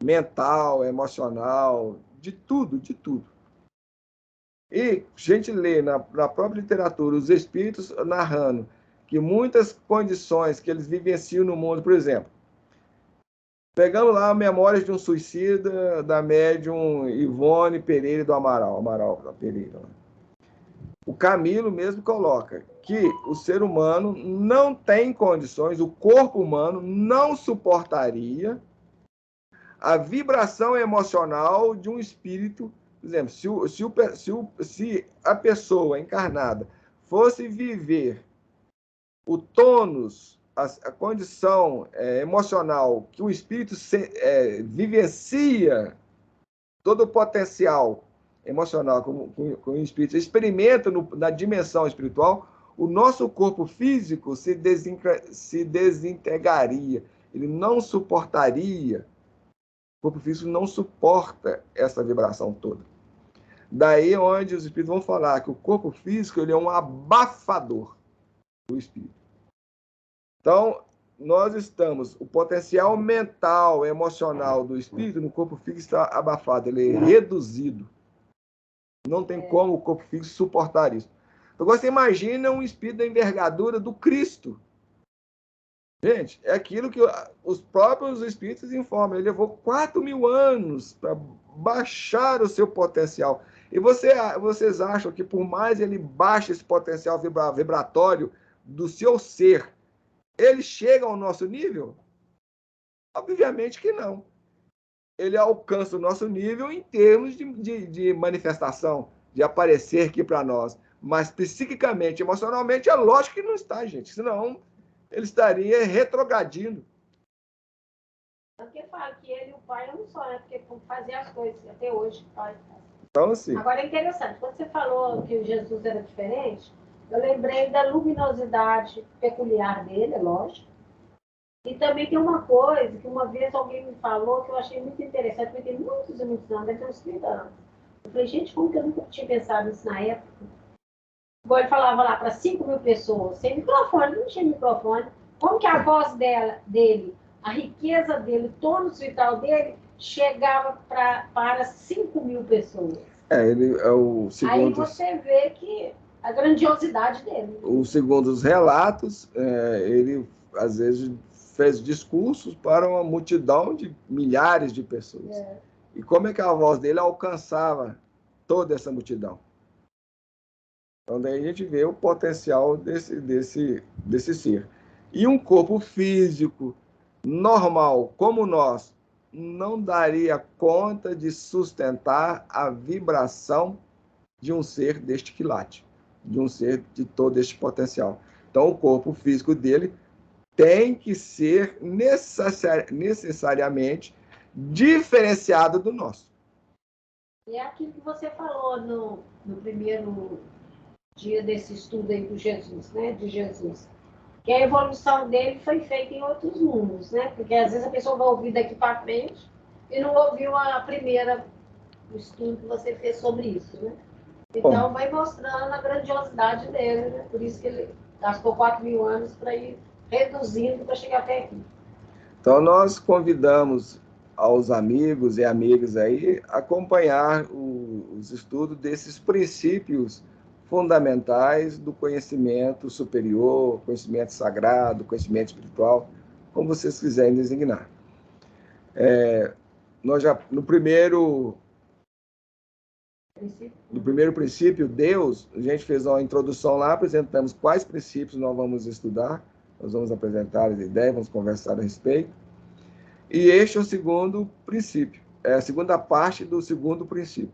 mental, emocional, de tudo, de tudo. E a gente lê na própria literatura os espíritos narrando que muitas condições que eles vivenciam no mundo, por exemplo, pegamos lá Memórias de um Suicida, da médium Ivone Pereira do Amaral Pereira. O Camilo mesmo coloca que o ser humano não tem condições, o corpo humano não suportaria a vibração emocional de um espírito. Por exemplo, se a pessoa encarnada fosse viver o tônus, a condição emocional que o espírito vivencia, todo o potencial emocional que o espírito experimenta na dimensão espiritual, o nosso corpo físico se desintegraria, ele não suportaria. O corpo físico não suporta essa vibração toda. Daí onde os espíritos vão falar que o corpo físico ele é um abafador do espírito. Então, nós estamos, o potencial mental, emocional do espírito no corpo físico está abafado, ele é reduzido. Não tem como o corpo físico suportar isso. Então, você imagina um espírito da envergadura do Cristo. Gente, é aquilo que os próprios espíritos informam. Ele levou 4.000 anos para baixar o seu potencial. E vocês acham que por mais ele baixe esse potencial vibratório do seu ser, ele chega ao nosso nível? Obviamente que não. Ele alcança o nosso nível em termos de manifestação, de aparecer aqui para nós. Mas psiquicamente, emocionalmente, é lógico que não está, gente. Senão ele estaria retrogradindo. Porque fala que ele e o pai é um só, né? Porque fazia as coisas até hoje. Então, assim. Agora é interessante, quando você falou que o Jesus era diferente, eu lembrei da luminosidade peculiar dele, é lógico. E também tem uma coisa que uma vez alguém me falou que eu achei muito interessante, porque tem muitos e muitos anos, deve ter uns 30 anos. Eu falei, gente, como que eu nunca tinha pensado nisso na época? Igual ele falava lá para 5.000 pessoas, sem microfone, não tinha microfone. Como que a voz dele, a riqueza dele, o tônus vital dele, chegava para 5.000 pessoas? Ele é o segundo. Aí você vê que a grandiosidade dele. Segundo os relatos, ele às vezes fez discursos para uma multidão de milhares de pessoas. E como é que a voz dele alcançava toda essa multidão? Então, daí a gente vê o potencial desse ser. E um corpo físico normal, como o nosso, não daria conta de sustentar a vibração de um ser deste quilate, de um ser de todo este potencial. Então, o corpo físico dele tem que ser necessariamente diferenciado do nosso. E é aquilo que você falou no primeiro dia desse estudo aí do Jesus, né? De Jesus. Que a evolução dele foi feita em outros mundos, né? Porque às vezes a pessoa vai ouvir daqui para frente e não ouviu o estudo que você fez sobre isso, né? Então vai mostrando a grandiosidade dele, né? Por isso que ele gastou 4.000 anos para ir reduzindo para chegar até aqui. Então nós convidamos aos amigos e amigas aí acompanhar os estudos desses princípios fundamentais do conhecimento superior, conhecimento sagrado, conhecimento espiritual, como vocês quiserem designar. Nós já no primeiro princípio, Deus, a gente fez uma introdução lá, apresentamos quais princípios nós vamos estudar, nós vamos apresentar as ideias, vamos conversar a respeito. E este é o segundo princípio, é a segunda parte do segundo princípio.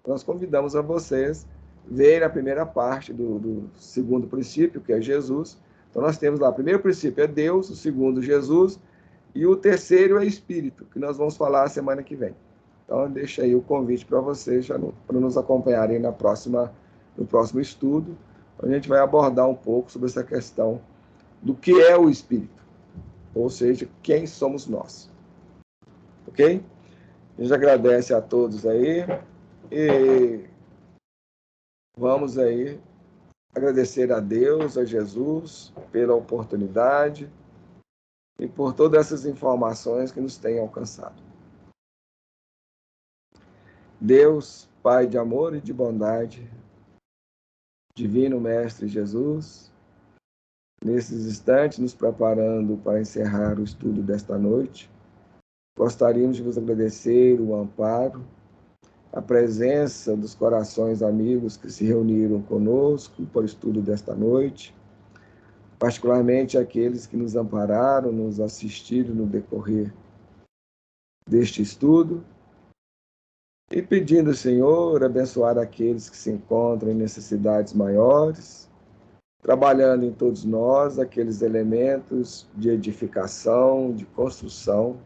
Nós convidamos a vocês verem a primeira parte do segundo princípio, que é Jesus. Então nós temos lá, o primeiro princípio é Deus, o segundo Jesus, e o terceiro é Espírito, que nós vamos falar a semana que vem. Então, deixa aí o convite para vocês para nos acompanharem no próximo estudo, onde a gente vai abordar um pouco sobre essa questão do que é o Espírito, ou seja, quem somos nós. Ok? A gente agradece a todos aí e vamos aí agradecer a Deus, a Jesus, pela oportunidade e por todas essas informações que nos têm alcançado. Deus, Pai de amor e de bondade, Divino Mestre Jesus, nesses instantes, nos preparando para encerrar o estudo desta noite, gostaríamos de vos agradecer o amparo, a presença dos corações amigos que se reuniram conosco para o estudo desta noite, particularmente aqueles que nos ampararam, nos assistiram no decorrer deste estudo, e pedindo, Senhor, abençoar aqueles que se encontram em necessidades maiores, trabalhando em todos nós aqueles elementos de edificação, de construção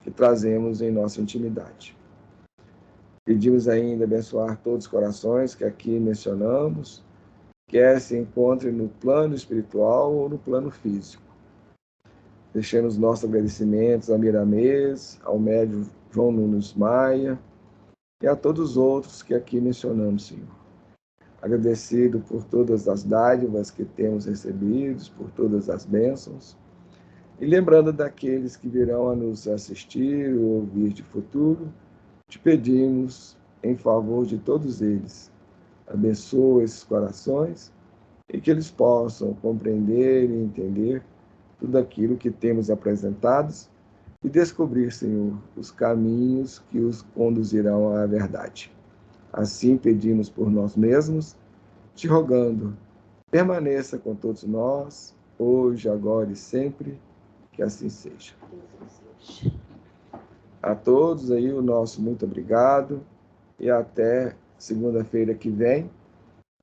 que trazemos em nossa intimidade. Pedimos ainda abençoar todos os corações que aqui mencionamos, quer se encontrem no plano espiritual ou no plano físico. Deixemos nossos agradecimentos a Miramês, ao médium João Nunes Maia e a todos os outros que aqui mencionamos, Senhor. Agradecido por todas as dádivas que temos recebido, por todas as bênçãos, e lembrando daqueles que virão a nos assistir ou ouvir de futuro, te pedimos, em favor de todos eles, abençoa esses corações e que eles possam compreender e entender tudo aquilo que temos apresentados e descobrir, Senhor, os caminhos que os conduzirão à verdade. Assim pedimos por nós mesmos, te rogando, permaneça com todos nós, hoje, agora e sempre, que assim seja. A todos aí o nosso muito obrigado e até segunda-feira que vem,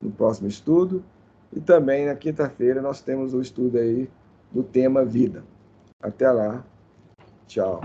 no próximo estudo. E também na quinta-feira nós temos o estudo aí do tema vida. Até lá. Tchau.